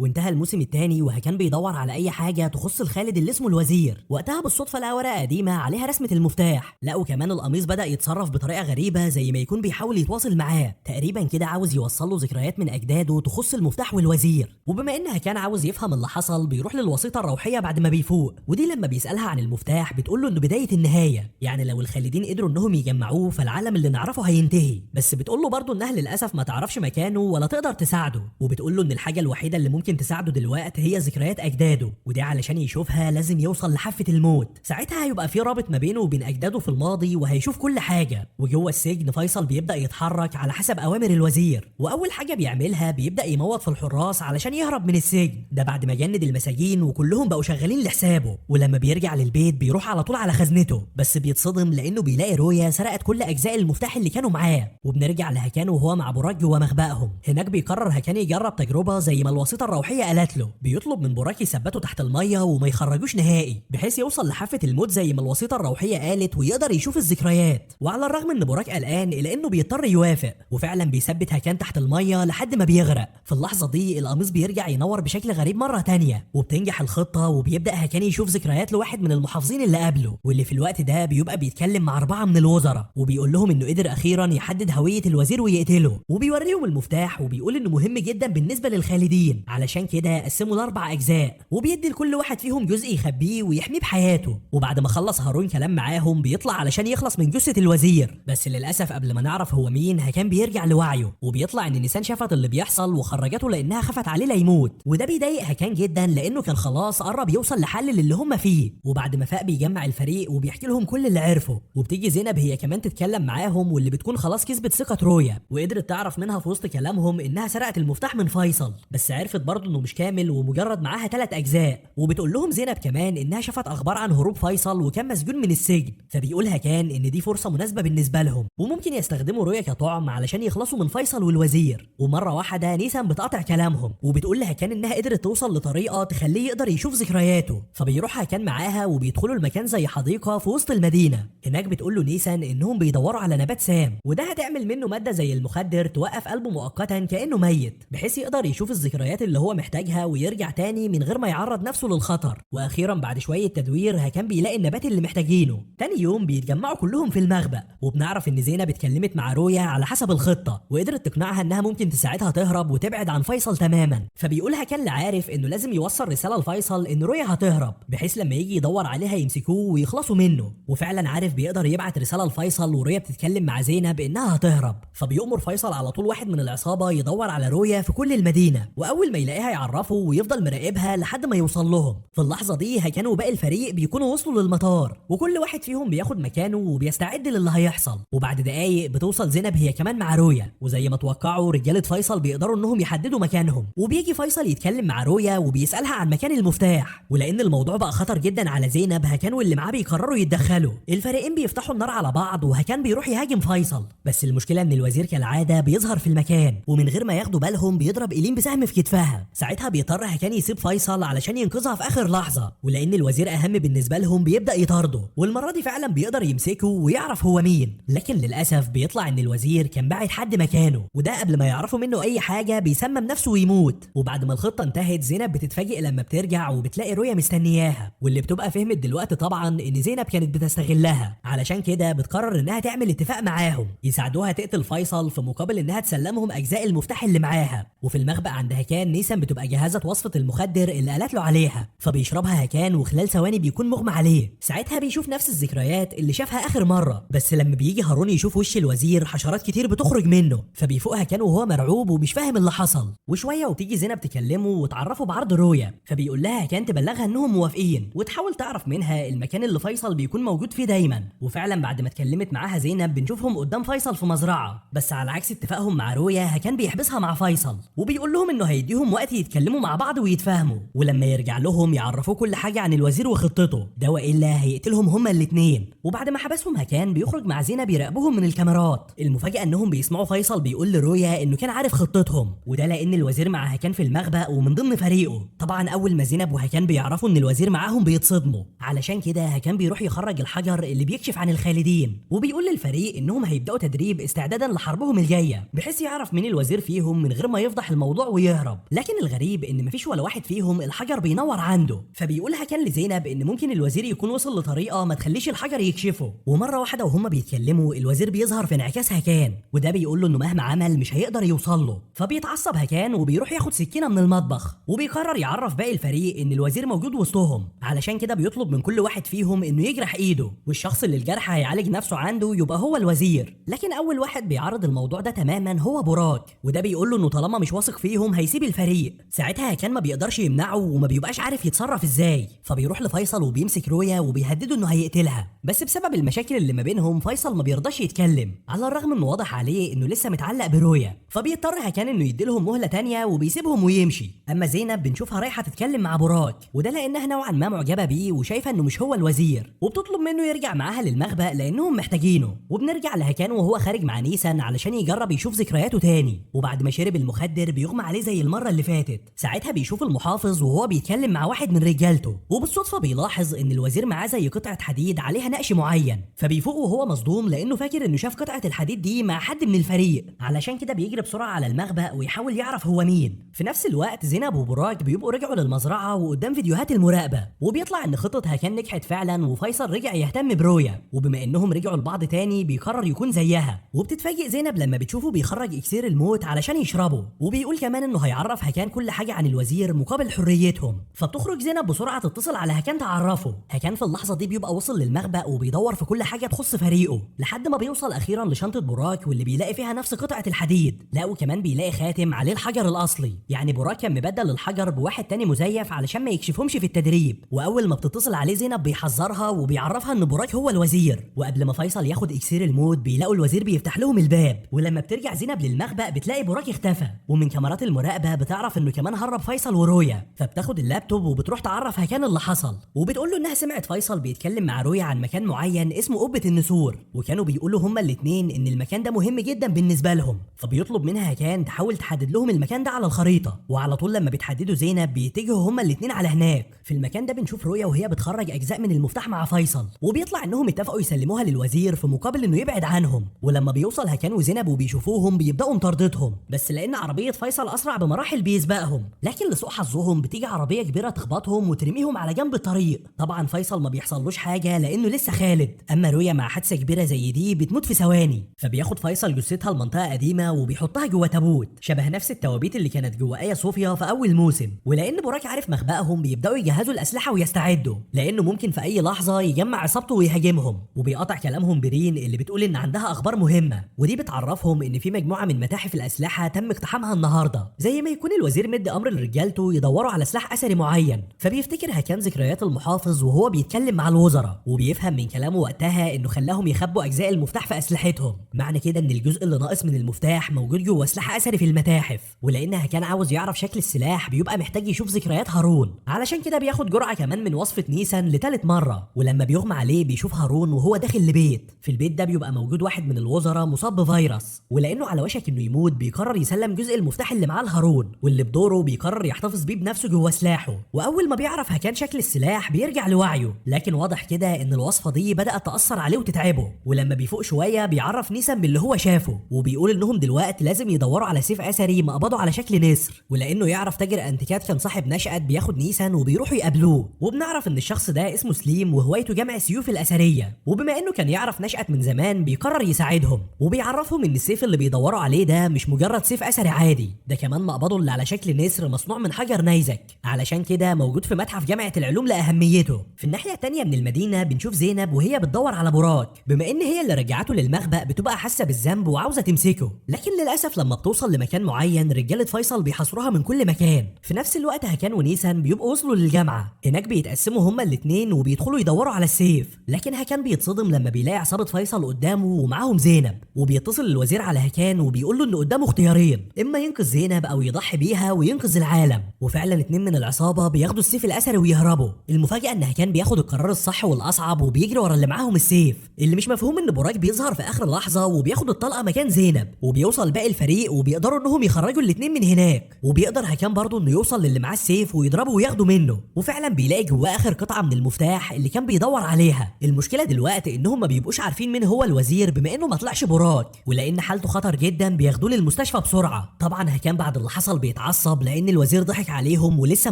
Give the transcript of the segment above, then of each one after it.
وانتهى الموسم الثاني وهكان بيدور على اي حاجه تخص الخالد اللي اسمه الوزير. وقتها بالصدفه لقى ورقه قديمه عليها رسمه المفتاح، لقوا كمان القميص بدا يتصرف بطريقه غريبه زي ما يكون بيحاول يتواصل معاه، تقريبا كده عاوز يوصل له ذكريات من اجداده تخص المفتاح والوزير. وبما انها كان عاوز يفهم اللي حصل بيروح للوسيطه الروحيه بعد ما بيفوق، ودي لما بيسالها عن المفتاح بتقول له انه بدايه النهايه، يعني لو الخالدين قدروا انهم يجمعوه فالعالم اللي نعرفه هينتهي. بس بتقول له برضه انها للاسف ما تعرفش مكانه ولا تقدر تساعده، وبتقول له ان الحاجه الوحيده اللي ممكن تساعده دلوقتي هي ذكريات اجداده، ودي علشان يشوفها لازم يوصل لحافه الموت. ساعتها هيبقى في رابط ما بينه وبين اجداده في الماضي وهيشوف كل حاجه. وجوه السجن فيصل بيبدا يتحرك على حسب اوامر الوزير، واول حاجه بيعملها بيبدا يموت في الحراس علشان يهرب من السجن، ده بعد ما جند المساجين وكلهم بقوا شغالين لحسابه. ولما بيرجع للبيت بيروح على طول على خزنته، بس بيتصدم لانه بيلاقي رويا سرقت كل اجزاء المفتاح اللي كانوا معاه. وبنرجع لهكان وهو مع براك جوه مخبأهم. هناك بيقرر هكان يجرب تجربه زي ما الوسيطه الروحيه قالت له، بيطلب من براك يثبته تحت الميه وما يخرجوش نهائي بحيث يوصل لحافه الموت زي ما الوسيطه الروحيه قالت ويقدر يشوف الذكريات. وعلى الرغم ان براك قلقان الا انه بيضطر يوافق، وفعلا بيثبت هكان تحت الميه لحد ما بيغرق. في اللحظه دي القميص بيرجع ينور بشكل غريب مره تانية، وبتنجح الخطه وبيبدا هكان يشوف ذكريات لواحد من المحافظين اللي قبله، واللي في الوقت ده بيبقى بيتكلم مع 4 من الوزراء، وبيقول لهم انه قدر اخيرا يحدد هويه الوزير ويقتله، وبيوريهم المفتاح وبيقول انه مهم جدا بالنسبه للخالدين، علشان كده قسموا ل4 اجزاء وبيدي لكل واحد فيهم جزء يخبيه ويحميه بحياته. وبعد ما خلص هارون كلام معاهم بيطلع علشان يخلص من جثه الوزير، بس للاسف قبل ما نعرف هو مين هكان بيرجع لوعيه، وبيطلع ان نيسان شافت اللي بيحصل وخرجته لانها خافت عليه لا يموت، وده بيضايق هكان جدا لانه كان خلاص قرب يوصل لحل للي هم فيه. وبعد ما فاق بيجمع الفريق وبيحكي لهم كل اللي عرفه، وبتيجي زينب هي كمان تتكلم معاهم، واللي بتكون خلاص كسبت ثقه رويا، وقدرت تعرف منها في وسط كلامهم انها سرقت المفتاح من فيصل، بس عرفت برضه انه مش كامل ومجرد معاها 3 اجزاء. وبتقول لهم زينب كمان انها شافت اخبار عن هروب فيصل وكان مسجون من السجن، فبيقولها كان ان دي فرصه مناسبه بالنسبه لهم، وممكن يستخدموا رويا كطعم علشان يخلصوا من فيصل والوزير. ومره واحده نيسان بتقاطع كلامهم وبتقول لها كان انها قدرت توصل لطريقه تخليه يقدر يشوف ذكرياته، فبيروح كان معاها وبيدخلوا المكان زي حديقه في وسط المدينه. هناك بتقول له نيسان انهم بيدوروا على نبات سام، وده هتعمل منه ماده زي المخدر توقف قلبه مؤقتا كانه ميت، بحيث يقدر يشوف الذكريات اللي هو محتاجها ويرجع تاني من غير ما يعرض نفسه للخطر. واخيرا بعد شويه تدوير هكان بيلاقي النبات اللي محتاجينه. تاني يوم بيتجمعوا كلهم في المخبأ، وبنعرف ان زينب اتكلمت مع رويا على حسب الخطه وقدرت تقنعها انها ممكن تساعدها تهرب وتبعد عن فيصل تماما. فبيقولها كان عارف انه لازم يوصل رساله لفيصل ان رويا هتهرب، بحيث لما يجي يدور عليها يمسكوه ويخلصوا منه. وفعلا عارف بيقدر يبعت رساله لفيصل ورويا بتتكلم مع زينب انها هتهرب، فبيأمر فيصل على طول واحد من العصابه يدور على رويا في كل المدينه، واول ما يلاقيها يعرفه ويفضل مراقبها لحد ما يوصل لهم. في اللحظه دي هكان وباقي الفريق بيكونوا وصلوا للمطار، وكل واحد فيهم بياخد مكانه وبيستعد للي هيحصل. وبعد دقايق بتوصل زينب هي كمان مع رويا، وزي ما توقعوا رجاله فيصل بيقدروا انهم يحددوا مكانهم، وبيجي فيصل يتكلم مع رويا وبيسالها عن مكان المفتاح. ولان الموضوع بقى خطر جدا على زينب هكان واللي معاه بيقرروا يتدخلوا. الفريقين بيفتحوا النار على بعض وهكان بيروح يهاجم فيصل، بس المشكله ان الوزير كالعاده بيظهر في المكان ومن غير ما ياخدوا بالهم بيضرب إيلين بسهم في كتفها. ساعتها بيضطر هكان يسيب فيصل علشان ينقذها في اخر لحظه، ولان الوزير اهم بالنسبه لهم بيبدا يطارده، والمره دي فعلا بيقدر يمسكه ويعرف هو مين. لكن للاسف بيطلع ان الوزير كان باعت حد مكانه، وده قبل ما يعرفوا منه اي حاجه بيسمم نفسه ويموت. وبعد ما الخطه انتهت زينب بتتفاجئ لما بترجع وبتلاقي رويا مستنياها، واللي بتبقى فهمت دلوقتي طبعا ان زينب كانت بتستغلها، علشان كده بتقرر انها تعمل اتفاق معاهم يساعدوها تقتل فيصل في مقابل انها تسلمهم اجزاء المفتاح اللي معاها. وفي المخبأ عند هكان نيسان بتبقى جهزت وصفه المخدر اللي قالت له عليها، فبيشربها هكان وخلال ثواني بيكون مغمى عليه. ساعتها بيشوف نفس الذكريات اللي شافها اخر مره، بس لما بيجي هارون يشوف وش الوزير حشرات كتير بتخرج منه، فبيفوق هكان وهو مرعوب ومش فاهم اللي حصل. وشويه وتيجي زينب تكلمه وتعرفه بعرض رويا، فبيقول لها هكان تبلغها انهم موافقين وتحاول تعرف منها المكان اللي فيصل بيكون موجود فيه دايما. وفعلا بعد ما اتكلمت معاها زينب بنشوفهم قدام فيصل في مزرعه، بس على عكس اتفاقهم مع رويا هكان بيحبسها مع فيصل، وبيقول لهم انه هيديهم وقت يتكلموا مع بعض ويتفاهموا، ولما يرجع لهم يعرفوه كل حاجه عن الوزير وخطته ده، والا هيقتلهم هما الاثنين. وبعد ما حبسهم هكان بيخرج مع زينب يراقبوهم من الكاميرات. المفاجاه انهم بيسمعوا فيصل بيقول لرويا انه كان عارف خطتهم، وده لان الوزير مع هكان في المخبأ ومن ضمن فريقه. طبعا اول ما زينب وهكان بيعرفوا ان الوزير معاهم بيتصدموا، علشان كده هكان بيروح يخرج الحجر اللي بيكشف عن الخالدين، وبيقول للفريق انهم هيبداوا تدريب استعدادا لحربهم الجايه، بحيث يعرف مين الوزير فيهم من غير ما يفضح الموضوع ويهرب. لكن ولكن الغريب ان مفيش ولا واحد فيهم الحجر بينور عنده. فبيقول هكان لزينب ان ممكن الوزير يكون وصل لطريقه ما تخليش الحجر يكشفه. ومره واحده وهم بيتكلموا الوزير بيظهر في انعكاس هكان، وده بيقول له انه مهما عمل مش هيقدر يوصل له. فبيتعصب هكان وبيروح ياخد سكينه من المطبخ، وبيقرر يعرف باقي الفريق ان الوزير موجود وسطهم. علشان كده بيطلب من كل واحد فيهم انه يجرح ايده، والشخص اللي الجرح هيعالج نفسه عنده يبقى هو الوزير. لكن اول واحد بيعرض الموضوع ده تماما هو براك، وده بيقول له انه طالما مش واثق فيهم هيسيب الفريق. ساعتها هكان ما بيقدرش يمنعه وما بيبقاش عارف يتصرف ازاي، فبيروح لفيصل وبيمسك رويا وبيهدده انه هيقتلها. بس بسبب المشاكل اللي ما بينهم فيصل ما بيرضاش يتكلم، على الرغم انه واضح عليه انه لسه متعلق برويا. فبيضطر هكان انه يديلهم مهله تانية وبيسيبهم ويمشي. اما زينب بنشوفها رايحه تتكلم مع براك، وده لانها نوعا ما معجبه بيه وشايفه انه مش هو الوزير، وبتطلب منه يرجع معاها للمخبأ لانهم محتاجينه. وبنرجع لهكان وهو خارج مع نيسان علشان يجرب يشوف ذكرياته تاني، وبعد ما شرب المخدر بيغمى عليه زي المره اللي فاتت. ساعتها بيشوف المحافظ وهو بيتكلم مع واحد من رجالته، وبالصدفه بيلاحظ ان الوزير معاه زي قطعه حديد عليها نقش معين. فبيفوق وهو مصدوم لانه فاكر انه شاف قطعه الحديد دي مع حد من الفريق، علشان كده بيجري بسرعه على المخبأ ويحاول يعرف هو مين. في نفس الوقت زينب وبراك بيبقوا رجعوا للمزرعه وقدام فيديوهات المراقبه، وبيطلع ان خطه هكان نجحت فعلا وفيصل رجع يهتم برويا. وبما انهم رجعوا لبعض تاني بيقرر يكون زيها. وبتتفاجئ زينب لما بتشوفه بيخرج اكسير الموت علشان يشربه، وبيقول كمان انه هيعرف هكان كل حاجه عن الوزير مقابل حريتهم. فبتخرج زينب بسرعه تتصل على هكان تعرفه. هكان في اللحظه دي بيبقى وصل للمخبأ وبيدور في كل حاجه تخص فريقه، لحد ما بيوصل اخيرا لشنطه براك واللي بيلاقي فيها نفس قطعه الحديد. لا وكمان بيلاقي خاتم عليه الحجر الاصلي، يعني براك كان مبدل الحجر بواحد تاني مزيف علشان ما يكشفهمش في التدريب. واول ما بتتصل عليه زينب بيحذرها وبيعرفها ان براك هو الوزير. وقبل ما فيصل ياخد اكسير الموت بيلاقوا الوزير بيفتح لهم الباب، ولما بترجع زينب للمخبأ بتلاقي براك اختفى. ومن كاميرات المراقبه بتعرف انه كمان هرب فيصل ورويا. فبتاخد اللابتوب وبتروح تعرف هكان اللي حصل، وبتقول له انها سمعت فيصل بيتكلم مع رويا عن مكان معين اسمه قبة النسور، وكانوا بيقولوا هما الاثنين ان المكان ده مهم جدا بالنسبه لهم. فبيطلب منها هكان تحاول تحدد لهم المكان ده على الخريطه، وعلى طول لما بتحدده زينب بيتجهوا هما الاثنين على هناك. في المكان ده بنشوف رويا وهي بتخرج اجزاء من المفتاح مع فيصل، وبيطلع انهم اتفقوا يسلموها للوزير في مقابل انه يبعد عنهم. ولما بيوصل هكان وزينب وبيشوفوهم بيبداوا مطاردتهم، بس لان عربيه فيصل اسرع بمراحل بيسبقهم. لكن لسوء حظهم بتيجي عربيه كبيره تخبطهم وترميهم على جنب الطريق. طبعا فيصل ما بيحصلوش حاجه لانه لسه خالد، اما رويا مع حادثه كبيره زي دي بتموت في ثواني. فبياخد فيصل جثتها لمنطقه قديمه وبيحطها جوه تابوت شبه نفس التوابيت اللي كانت جوه ايا صوفيا في اول موسم. ولان براك عارف مخبأهم بيبداوا يجهزوا الاسلحه ويستعدوا، لانه ممكن في اي لحظه يجمع عصابته ويهاجمهم. وبيقطع كلامهم برين اللي بتقول ان عندها اخبار مهمه، ودي بتعرفهم ان في مجموعه من متاحف الاسلحه تم اقتحامها النهارده، زي ما يكون الوزير مدي امر لرجالته يدوروا على سلاح اثري معين. فبيفتكر هكان ذكريات المحافظ وهو بيتكلم مع الوزراء، وبيفهم من كلامه وقتها انه خلاهم يخبوا اجزاء المفتاح في اسلحتهم. معنى كده ان الجزء اللي ناقص من المفتاح موجود جوه سلاح اثري في المتاحف. ولان هكان عاوز يعرف شكل السلاح بيبقى محتاج يشوف ذكريات هارون، علشان كده بياخد جرعه كمان من وصفه نيسان لثالث مره. ولما بيغمى عليه بيشوف هارون وهو داخل لبيت، في البيت ده بيبقى موجود واحد من الوزراء مصاب بفيروس، ولانه على وشك انه يموت بيقرر يسلم جزء المفتاح اللي معاه لهارون، واللي بدوره بيقرر يحتفظ بيه بنفسه جوه سلاحه. واول ما بيعرف هكان شكل السلاح بيرجع لوعيه، لكن واضح كده ان الوصفه دي بدات تاثر عليه وتتعبه. ولما بيفوق شويه بيعرف نيسان باللي هو شافه، وبيقول انهم دلوقتي لازم يدوروا على سيف اثري مقبضه على شكل نسر. ولانه يعرف تاجر انتيكات كان صاحب نشأت بياخد نيسان وبيروحوا يقابلوه. وبنعرف ان الشخص ده اسمه سليم وهوايته جمع السيوف الاثريه، وبما انه كان يعرف نشأت من زمان بيقرر يساعدهم، وبيعرفهم ان السيف اللي بيدوروا عليه ده مش مجرد سيف اثري عادي، ده كمان مقبضه اللي على شكل نسر مصنوع من حجر نيزك، علشان كده موجود في متحف جامعه العلوم لاهميته. في الناحيه الثانيه من المدينه بنشوف زينب وهي بتدور على براك، بما ان هي اللي رجعته للمخبأ بتبقى حاسه بالذنب وعاوزه تمسكه. لكن للاسف لما بتوصل لمكان معين رجاله فيصل بيحاصروها من كل مكان. في نفس الوقت هكان ونيسان بيبقوا وصلوا للجامعه، هناك بيتقسموا هما الاثنين وبيدخلوا يدوروا على السيف. لكن هكان بيتصدم لما بيلاقي عصابه فيصل قدامه ومعاهم زينب، وبيتصل الوزير على هكان وبيقول له ان قدامه اختيارين، اما ينقذ زينب او يضحي بيها وينقذ العالم. وفعلا اتنين من العصابه بياخدوا السيف الاثري ويهربوا. المفاجاه ان هكان بياخد القرار الصح والاصعب وبيجري ورا اللي معاهم السيف. اللي مش مفهوم ان براك بيظهر في اخر لحظه وبياخد الطلقه مكان زينب، وبيوصل باقي الفريق وبيقدروا انهم يخرجوا الاتنين من هناك. وبيقدر هكان برضه انه يوصل للي معاه السيف ويضربه وياخده منه، وفعلا بيلاقي جواه اخر قطعه من المفتاح اللي كان بيدور عليها. المشكله دلوقتي انهم ما بيبقوش عارفين مين هو الوزير بما انه ما طلعش براك، ولان حالته خطر جدا بياخدوه للمستشفى بسرعه. طبعا هكان بعد اللي حصل بيتعصب لان الوزير ضحك عليهم ولسه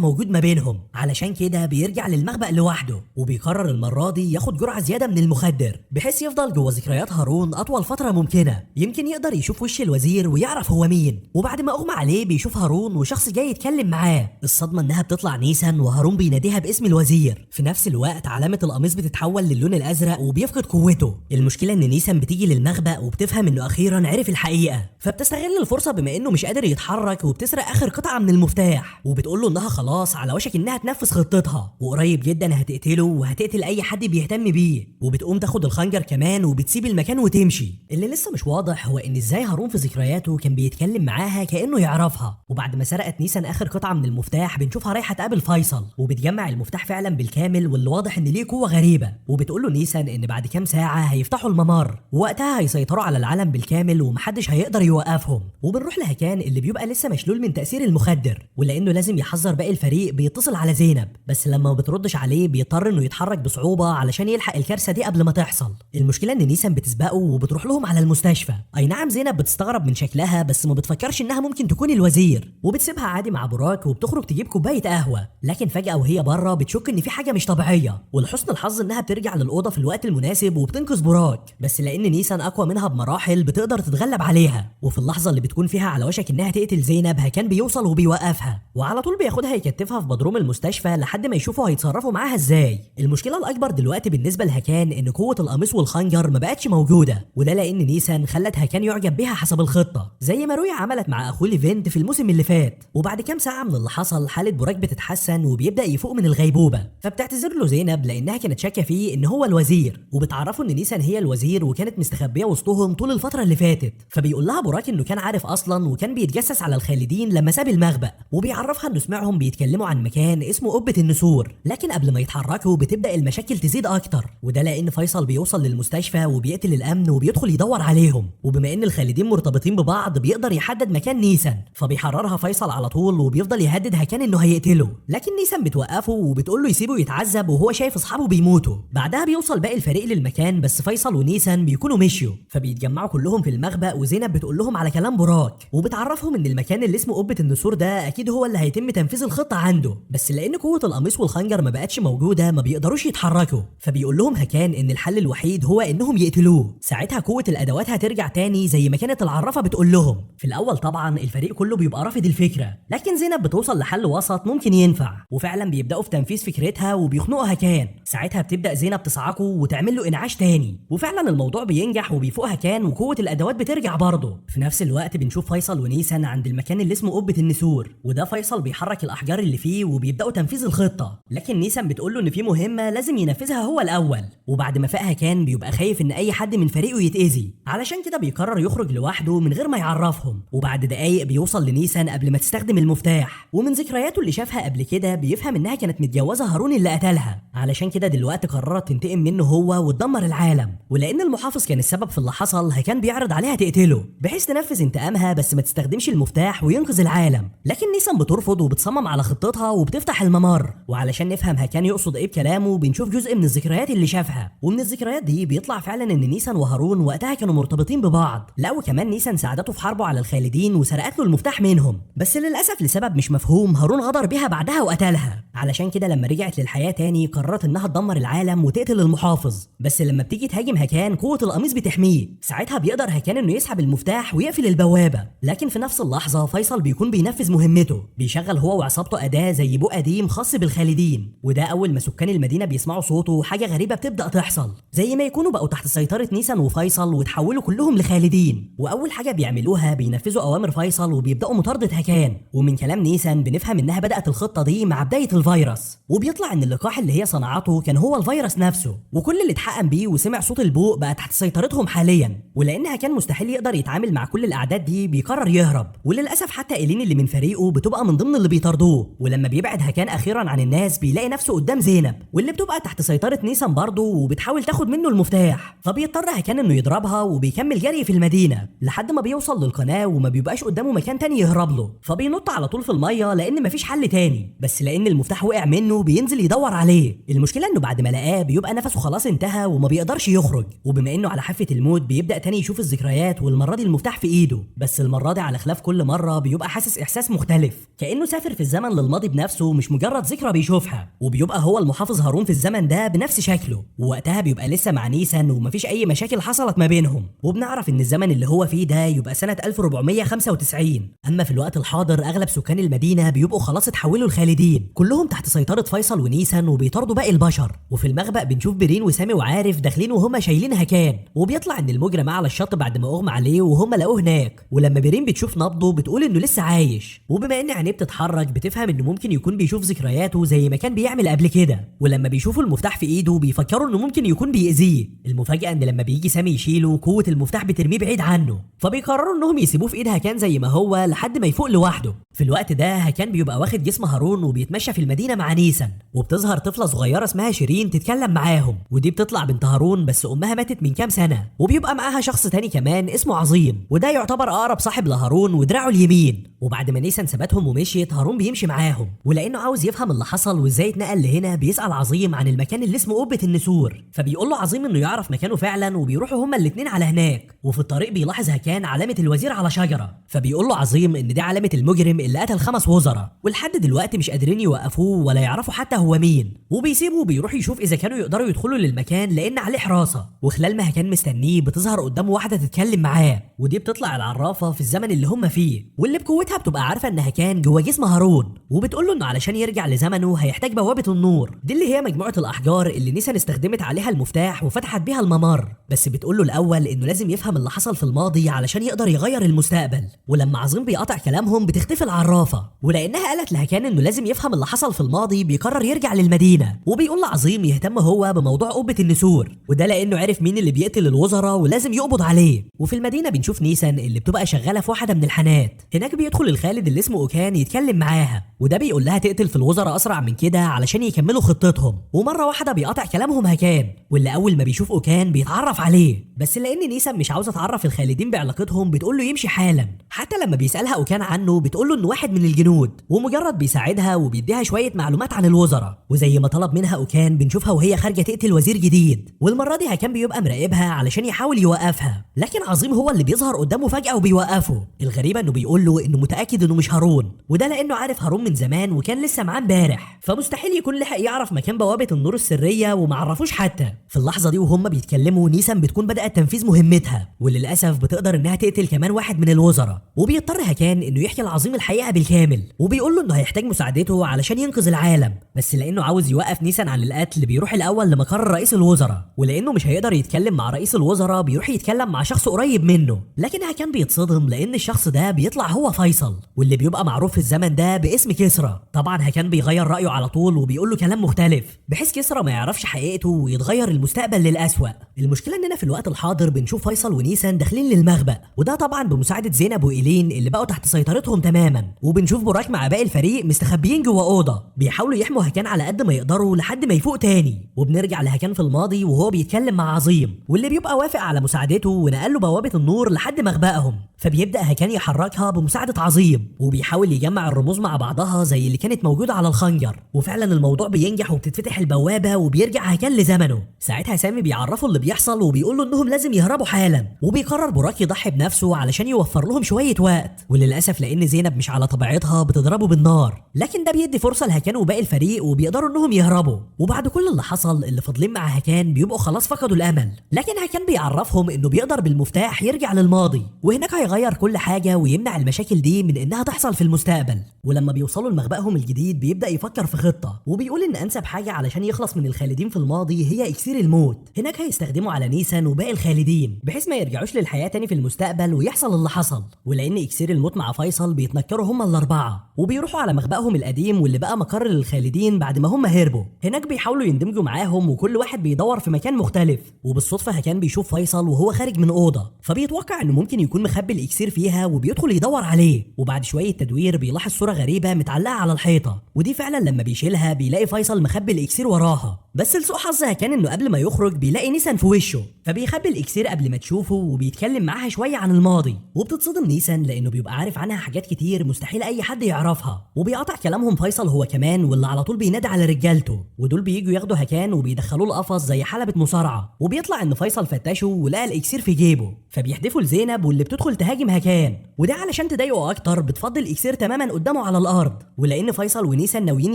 موجود ما بينهم، علشان كده بيرجع للمخبأ لوحده وبيقرر المره دي ياخد جرعه زياده من المخدر بحيث يفضل جوه ذكريات هارون اطول فتره ممكنه، يمكن يقدر يشوف وش الوزير ويعرف هو مين. وبعد ما اغمى عليه بيشوف هارون وشخص جاي يتكلم معاه، الصدمه انها بتطلع نيسان وهارون بيناديها باسم الوزير. في نفس الوقت علامه القميص بتتحول للون الازرق وبيفقد قوته. المشكله ان نيسان بتيجي للمخبأ وبتفهم انه اخيرا عرف الحقيقه، فبتستغل الفرصه بما انه مش قادر يتحرك وبتسرق اخر قطعه من المفتاح، وبتقول له انها خلاص على وشك انها تنفذ خطتها وقريب جدا هتقتله وهتقتل اي حد بيهتم بيه، وبتقوم تاخد الخنجر كمان وبتسيب المكان وتمشي. اللي لسه مش واضح هو ان ازاي هارون في ذكرياته كان بيتكلم معاها كانه يعرفها. وبعد ما سرقت نيسان اخر قطعه من المفتاح بنشوفها رايحه تقابل فيصل وبتجمع المفتاح فعلا بالكامل، واللي واضح ان ليه قوه غريبه، وبتقول له نيسان ان بعد كام ساعه هيفتحوا الممر ووقتها هيسيطروا على العالم بالكامل ومحدش هيقدر يوقفهم. وبنروح لهكان اللي بيبقى لسه مشلول من تاثير المخدر، ولانه لازم يحذر باقي الفريق بيتصل على زينب، بس لما ما بتردش عليه بيضطر انه يتحرك بصعوبه علشان يلحق الكارثه دي قبل ما تحصل. المشكله ان نيسان بتسبقه وبتروح لهم على المستشفى. اي نعم زينب بتستغرب من شكلها بس ما بتفكرش انها ممكن تكون الوزير، وبتسيبها عادي مع براك وبتخرج تجيب كوبايه قهوه، لكن فجاه وهي بره بتشك ان في حاجه مش طبيعيه، ولحسن الحظ انها بترجع للاوضه في الوقت المناسب وبتنقذ براك، بس لان نيسان اقوى منها بمراحل بتقدر تتغلب عليها. وفي اللحظه اللي بتكون فيها على وشك انها تقتل زينب هكان بيوصل وبيوقفها، وعلى طول بياخدها يكتفها في بدروم المستشفى لحد ما يشوفوا هيتصرفوا معاها ازاي. المشكله الاكبر دلوقتي بالنسبه لهكان ان قوه القميص والخنجر ما بقتش موجوده، وده لان نيسان خلت هكان يعجب بيها حسب الخطه زي ما روي عملت مع اخوه ليفنت في الموسم اللي فات. وبعد كام ساعه من اللي حصل حاله براك بتتحسن وبيبدا يفوق من الغيبوبه، فبتعتذر له زينب لانها كانت شاكه فيه ان هو الوزير، وبتعرفه ان نيسان هي الوزير وكانت مستخبيه وسطهم طول الفتره اللي فاتت. فبيقول لها براك انه كان عارف اصلا وكان بيتجسس على الخالدين لما ساب المخبأ، وبيعرفها انه سمعهم بيتكلموا عن مكان اسمه قبة النسور، لكن قبل ما يتحركوا بتبدا المشاكل تزيد اكتر، وده لان فيصل بيوصل للمستشفى وبيقتل الامن وبيدخل يدور عليهم، وبما ان الخالدين مرتبطين ببعض بيقدر يحدد مكان نيسان، فبيحررها فيصل على طول وبيفضل يهدد هكان انه هيقتله، لكن نيسان بتوقفه وبتقول له يسيبه يتعذب وهو شايف اصحابه بيموتوا. بعدها بيوصل باقي الفريق للمكان بس فيصل ونيسان بيكونوا مشيوا، فبيتجمعوا كلهم في المخبأ وزينب بتقول لهم على كلام براك وبتعرفهم ان المكان اللي اسمه قبة النسور ده اكيد هو اللي هيتم تنفيذ الخطه عنده، بس لان قوه القميص والخنجر ما بقتش موجوده ما بيقدروش يتحركوا. فبيقول لهم هكان ان الحل الوحيد هو انهم يقتلوه، ساعتها قوه الادوات هترجع تاني زي ما كانت العرافه بتقول لهم. في الاول طبعا الفريق كله بيبقى رافض الفكره، لكن زينب بتوصل لحل وسط ممكن ينفع، وفعلا بيبداوا في تنفيذ فكرتها وبيخنقوا هكان. ساعتها بتبدا زينب تصعقه وتعمل له انعاش تاني، وفعلا الموضوع بينجح وبيفوق هكان وقوه الادوات بترجع برضه. في نفس الوقت بنشوف فيصل ونيسان عند المكان اللي اسمه قبة النسور، وده فيصل بيحرك الاحجار اللي فيه وبيبداوا تنفيذ الخطه، لكن نيسان بتقول له ان في مهمه لازم ينفذها هو الاول. وبعد ما فاق هكان بيبقى خايف ان اي حد من فريقه يتاذي، علشان كده بيقرر يخرج لوحده من غير ما يعرفهم. وبعد دقايق بيوصل لنيسان قبل ما تستخدم المفتاح، ومن ذكرياته اللي شافها قبل كده بيفهم انها كانت متجوزه هارون اللي قتلها، علشان كده دلوقتي قررت تنتقم منه هو وتدمر العالم. ولان المحافظ كان السبب في اللي حصل هكان بيعرض عليها تقتله بحيث تنفذ انتقامها بس ما تستخدمش المفتاح وينقذ العالم، لكن نيسان بترفض وبتصمم على خطتها وبتفتح الممر. وعلشان نفهم هكان يقصد ايه بكلامه بنشوف جزء من الذكريات اللي شافها، ومن الذكريات دي بيطلع فعلا ان نيسان وهارون وقتها كانوا مرتبطين ببعض. لا وكمان نيسان ساعدته في حربه على الخالدين وسرقت له المفتاح منهم، بس للاسف لسبب مش مفهوم هارون غدر بيها بعدها وقتلها. علشان كده لما رجعت للحياه تاني قررت انها تدمر العالم وتقتل المحافظ، بس لما بتيجي تهاجم هكان قوه القميص بتحميه، ساعتها بيقدر هكان انه يسحب المفتاح ويقفل البوابه. لكن في نفس اللحظه فيصل بيكون بينفذ مهمته، بيشغل هو وعصابته اداه زي بو قديم خاص بالخالدين، وده اول ما سكان المدينه بيسمعوا صوته حاجه غريبه بتبدا تحصل، زي ما يكونوا بقوا تحت سيطره نيسان وفيصل وتحولوا كلهم لخالدين. واول حاجه بيعملوها بينفذوا اوامر فيصل وبيبداوا مطارده هكان، ومن كلام نيسان بنفهم انها بدات الخطه دي مع بدايه الفيروس، وبيطلع ان اللقاح اللي هي صنعته كان هو الفيروس نفسه، وكل اللي اتحقن بيه وسمع صوت البوق بقى تحت سيطرتهم حاليا. ولان هكان مستحيل يقدر يتعامل مع كل الاعداد دي بيقرر يهرب، وللاسف حتى ايلين اللي من فريقه بتبقى من ضمن اللي بيطاردوه. ولما بيبعد هكان اخيرا عن الناس بيلاقي نفسه قدام زينب واللي بتبقى تحت سيطره نيسان برضه وبتحاول تاخد منه المفتاح، فبيضطر هكان انه يضربها وبيكمل جري في المدينه لحد ما بيوصل للقناه وما بيبقاش قدامه مكان تاني يهرب له، فبينط على طول في الميه لان مفيش حل تاني. بس لان المفتاح المفتاح وقع منه بينزل يدور عليه. المشكله انه بعد ما لقاه بيبقى نفسه خلاص انتهى وما بيقدرش يخرج، وبما انه على حافه الموت بيبدا تاني يشوف الذكريات، والمره دي المفتاح في ايده، بس المره دي على خلاف كل مره بيبقى حاسس احساس مختلف كانه سافر في الزمن للماضي بنفسه، مش مجرد ذكرى بيشوفها. وبيبقى هو المحافظ هارون في الزمن ده بنفس شكله، ووقتها بيبقى لسه مع نيسان ومفيش اي مشاكل حصلت ما بينهم. وبنعرف ان الزمن اللي هو فيه ده يبقى سنه 1495. اما في الوقت الحاضر اغلب سكان المدينه بيبقوا خلاص اتحولوا لخالدين، كلهم تحت سيطره فيصل ونيسان وبيطاردوا باقي البشر. وفي المخبأ بنشوف برين وسامي وعارف داخلين وهم شايلين هكان، وبيطلع ان المجرم على الشط بعد ما اغمى عليه وهم لقوه هناك. ولما برين بتشوف نبضه بتقول انه لسه عايش، وبما ان عينيه بتتحرك بتفهم انه ممكن يكون بيشوف ذكرياته زي ما كان بيعمل قبل كده. ولما بيشوفوا المفتاح في ايده بيفكروا انه ممكن يكون بيأذيه. المفاجأة ان لما بيجي سامي يشيله قوة المفتاح بترميه بعيد عنه، فبيقرروا انهم يسيبوه في ايد هكان زي ما هو لحد ما يفوق لوحده. في الوقت ده هكان بيبقى واخد جسم هارون وبيتمشى في المدينة مع نيسان، وبتظهر طفلة صغيرة اسمها شيرين تتكلم معاهم، ودي بتطلع بنت هارون بس امها ماتت من كام سنة. وبيبقى معاها شخص تاني كمان اسمه عظيم، وده يعتبر اقرب صاحب لهارون ودراعه اليمين. وبعد ما نيسان سابتهم ومشيت هارون بيمشي معاهم، ولانه عاوز يفهم اللي حصل وازاي اتنقل لهنا بيسأل عظيم عن المكان اللي اسمه قبة النسور، فبيقول له عظيم انه يعرف مكانه فعلا، وبيروحوا هما الاتنين على هناك. وفي الطريق بيلاحظ هكان علامة الوزير على شجرة، فبيقول له عظيم ان دي علامة المجرم اللي قتل 5 وزراء، ولحد دلوقتي مش قادرين يوقفوه ولا يعرفوا حتى هو مين. وبيسيبه وبيروح يشوف اذا كانوا يقدروا يدخلوا للمكان لان عليه حراسة. وخلال ما هكان مستنيه بتظهر قدامه واحدة تتكلم معاه، ودي بتطلع العرافة في الزمن اللي هم فيه، واللي بقوتها بتبقى عارفة ان هكان جوه جسم هارون، وبتقول له انه علشان يرجع لزمنه هيحتاج بوابة النور، دي اللي هي مجموعة الاحجار اللي نيسان استخدمت عليها المفتاح وفتحت بيها الممر. بس بتقول له الاول انه لازم يفهم اللي حصل في الماضي علشان يقدر يغير المستقبل. ولما عظيم بيقطع كلامهم بتختفي العرافة، ولانها قالت لهكان انه لازم يفهم اللي حصل في الماضي بيقرر يرجع للمدينة. وبيقول لعظيم يهتم هو بموضوع قبة النسور، وده لانه عرف مين اللي بيقتل الوزراء ولازم يقبض عليه. وفي المدينة بنشوف نيسان اللي بتبقى شغالة في واحدة من الحانات. هناك بيدخل الخالد اللي اسمه اوكان يتكلم معاها، وده بيقول لها تقتل في الوزراء اسرع من كده علشان يكملوا خطتهم. ومرة واحدة بيقطع كلامهم هكان، واللي اول ما بيشوف اوكان بيتعرف عليه، بس لان نيسان مش عاوزة تعرف الخالدين بعلاقتهم بتقول له يمشي حالا. حتى لما بيسألها اوكان عنه بتقول له انه واحد من الجنود، ومجرد بيساعدها وبيديها شوية معلومات عن الوزراء. وزي ما طلب منها اوكان بنشوفها وهي خارجة تقتل وزير جديد، والمرة دي هكان بيبقى مراقبها علشان يحاول يوقفها، لكن عظيم هو اللي بيظهر قدامه فجأة وبيوقفه. الغريبة انه بيقول له انه متأكد انه مش هارون، وده لانه عارف هارون من زمان وكان لسه معاه امبارح، فمستحيل يكون لحق يعرف مكان بوابة النور السرية ومعرفوش حتى. في اللحظة دي وهم بيتكلموا نيسان بتكون بدأت تنفيذ مهمتها، وللأسف بتقدر انها تقتل كمان واحد من الوزراء. وبيضطر هكان انه يحكي لعظيم الحقيقة بالكامل، وبيقول له انه هيحتاج مساعدته علشان ينقذ العالم، بس لانه عاوز يوقف نيسان عن القتل بيروح الاول لمقر رئيس الوزراء، ولانه مش هيقدر يتكلم مع رئيس الوزراء بيروح يتكلم مع شخص قريب منه. لكن هكان بيتصدم لان الشخص ده بيطلع هو فيصل، واللي بيبقى معروف في الزمن ده باسم كسرى. طبعا هكان بيغير رأيه على طول وبيقول له كلام مختلف بحيث كسرى ما يعرفش حقيقته ويتغير المستقبل للأسوأ. المشكلة اننا في الوقت الحاضر بنشوف فيصل ونيسان داخلين للمخبأ، وده طبعا بمساعدة زينب وإيلين اللي بقوا تحت سيطرتهم تماما. وبنشوف براك مع باقي الفريق مستخبيين جوه أوضة بيحاولوا يحموا هكان على قد ما يقدروا لحد ما يفوق تاني. وبنرجع لهكان في الماضي وهو بيتكلم مع عظيم، واللي بيبقى وافق على مساعدته ونقل له بوابة النور لحد مخبأهم. فبيبدأ هكان يحركها بمساعدة عظيم، وبيحاول يجمع الرموز مع بعضها زي اللي كانت موجودة على الخنجر. وفعلا الموضوع بينجح وبتتفتح البوابة وبيرجع هكان لزمنه. ساعتها سامي بيعرفه اللي بيحصل وبيقول له انهم لازم يهربوا حالا، وبيقرر براك يضحي بنفسه علشان يوفر لهم شوية وقت. وللأسف لأن زينب مش على طبيعتها بتضربه بالنار، لكن ده بيدي فرصة لهكان وباقي الفريق وبيقدروا انهم يهربوا. وبعد كل اللي حصل اللي فاضلين مع هكان بيبقوا خلاص فقدوا الأمل، لكن هكان بيعرفهم انه بيقدر بالمفتاح يرجع للماضي، وهناك هيغير كل حاجة ويمنع المشاكل دي من انها تحصل في المستقبل. ولما بيوصلوا لمخبأهم الجديد بيبدأ يفكر في خطة، وبيقول ان انسب حاجة علشان يخلص من الخالدين في الماضي هي اكسير الموت. هناك هيستخدموا على نيسان وباقي الخالدين بحيث ما يرجعوش للحياة تاني في المستقبل ويحصل اللي حصل. ولان اكسير الموت مع فيصل بيتنكروا هما الاربعة وبيروحوا على مخبأهم القديم واللي بقى مقر للخالدين بعد ما هم هربوا. هناك بيحاولوا يندمجوا معاهم وكل واحد بيدور في مكان مختلف. وبالصدفة هكان بيشوف فيصل وهو خارج من أوضة، فبيتوقع انه ممكن يكون مخبي الاكسير فيها وبيدخل يدور عليه. وبعد شوية تدوير بيلاحظ صورة غريبة متعلقة على الحيطة، ودي فعلا لما بيشيلها بيلاقي فيصل مخبي الاكسير وراها. بس لسوء حظها كان انه قبل ما يخرج بيلاقي نيسان في وشه، فبيخبي الاكسير قبل ما تشوفه وبيتكلم معاها شويه عن الماضي، وبتتصدم نيسان لانه بيبقى عارف عنها حاجات كتير مستحيل اي حد يعرفها. وبيقطع كلامهم فيصل هو كمان، واللي على طول بينادي على رجالته، ودول بييجوا ياخدوا هكان وبيدخلوه القفص زي حلبة مصارعه. وبيطلع ان فيصل فتشه ولقى الاكسير في جيبه، فبيحدفوا لزينب واللي بتدخل تهاجم هكان، وده علشان تضايقه اكتر بتفضل الاكسير تماما قدامه على الارض. ولان فيصل ونيسان ناويين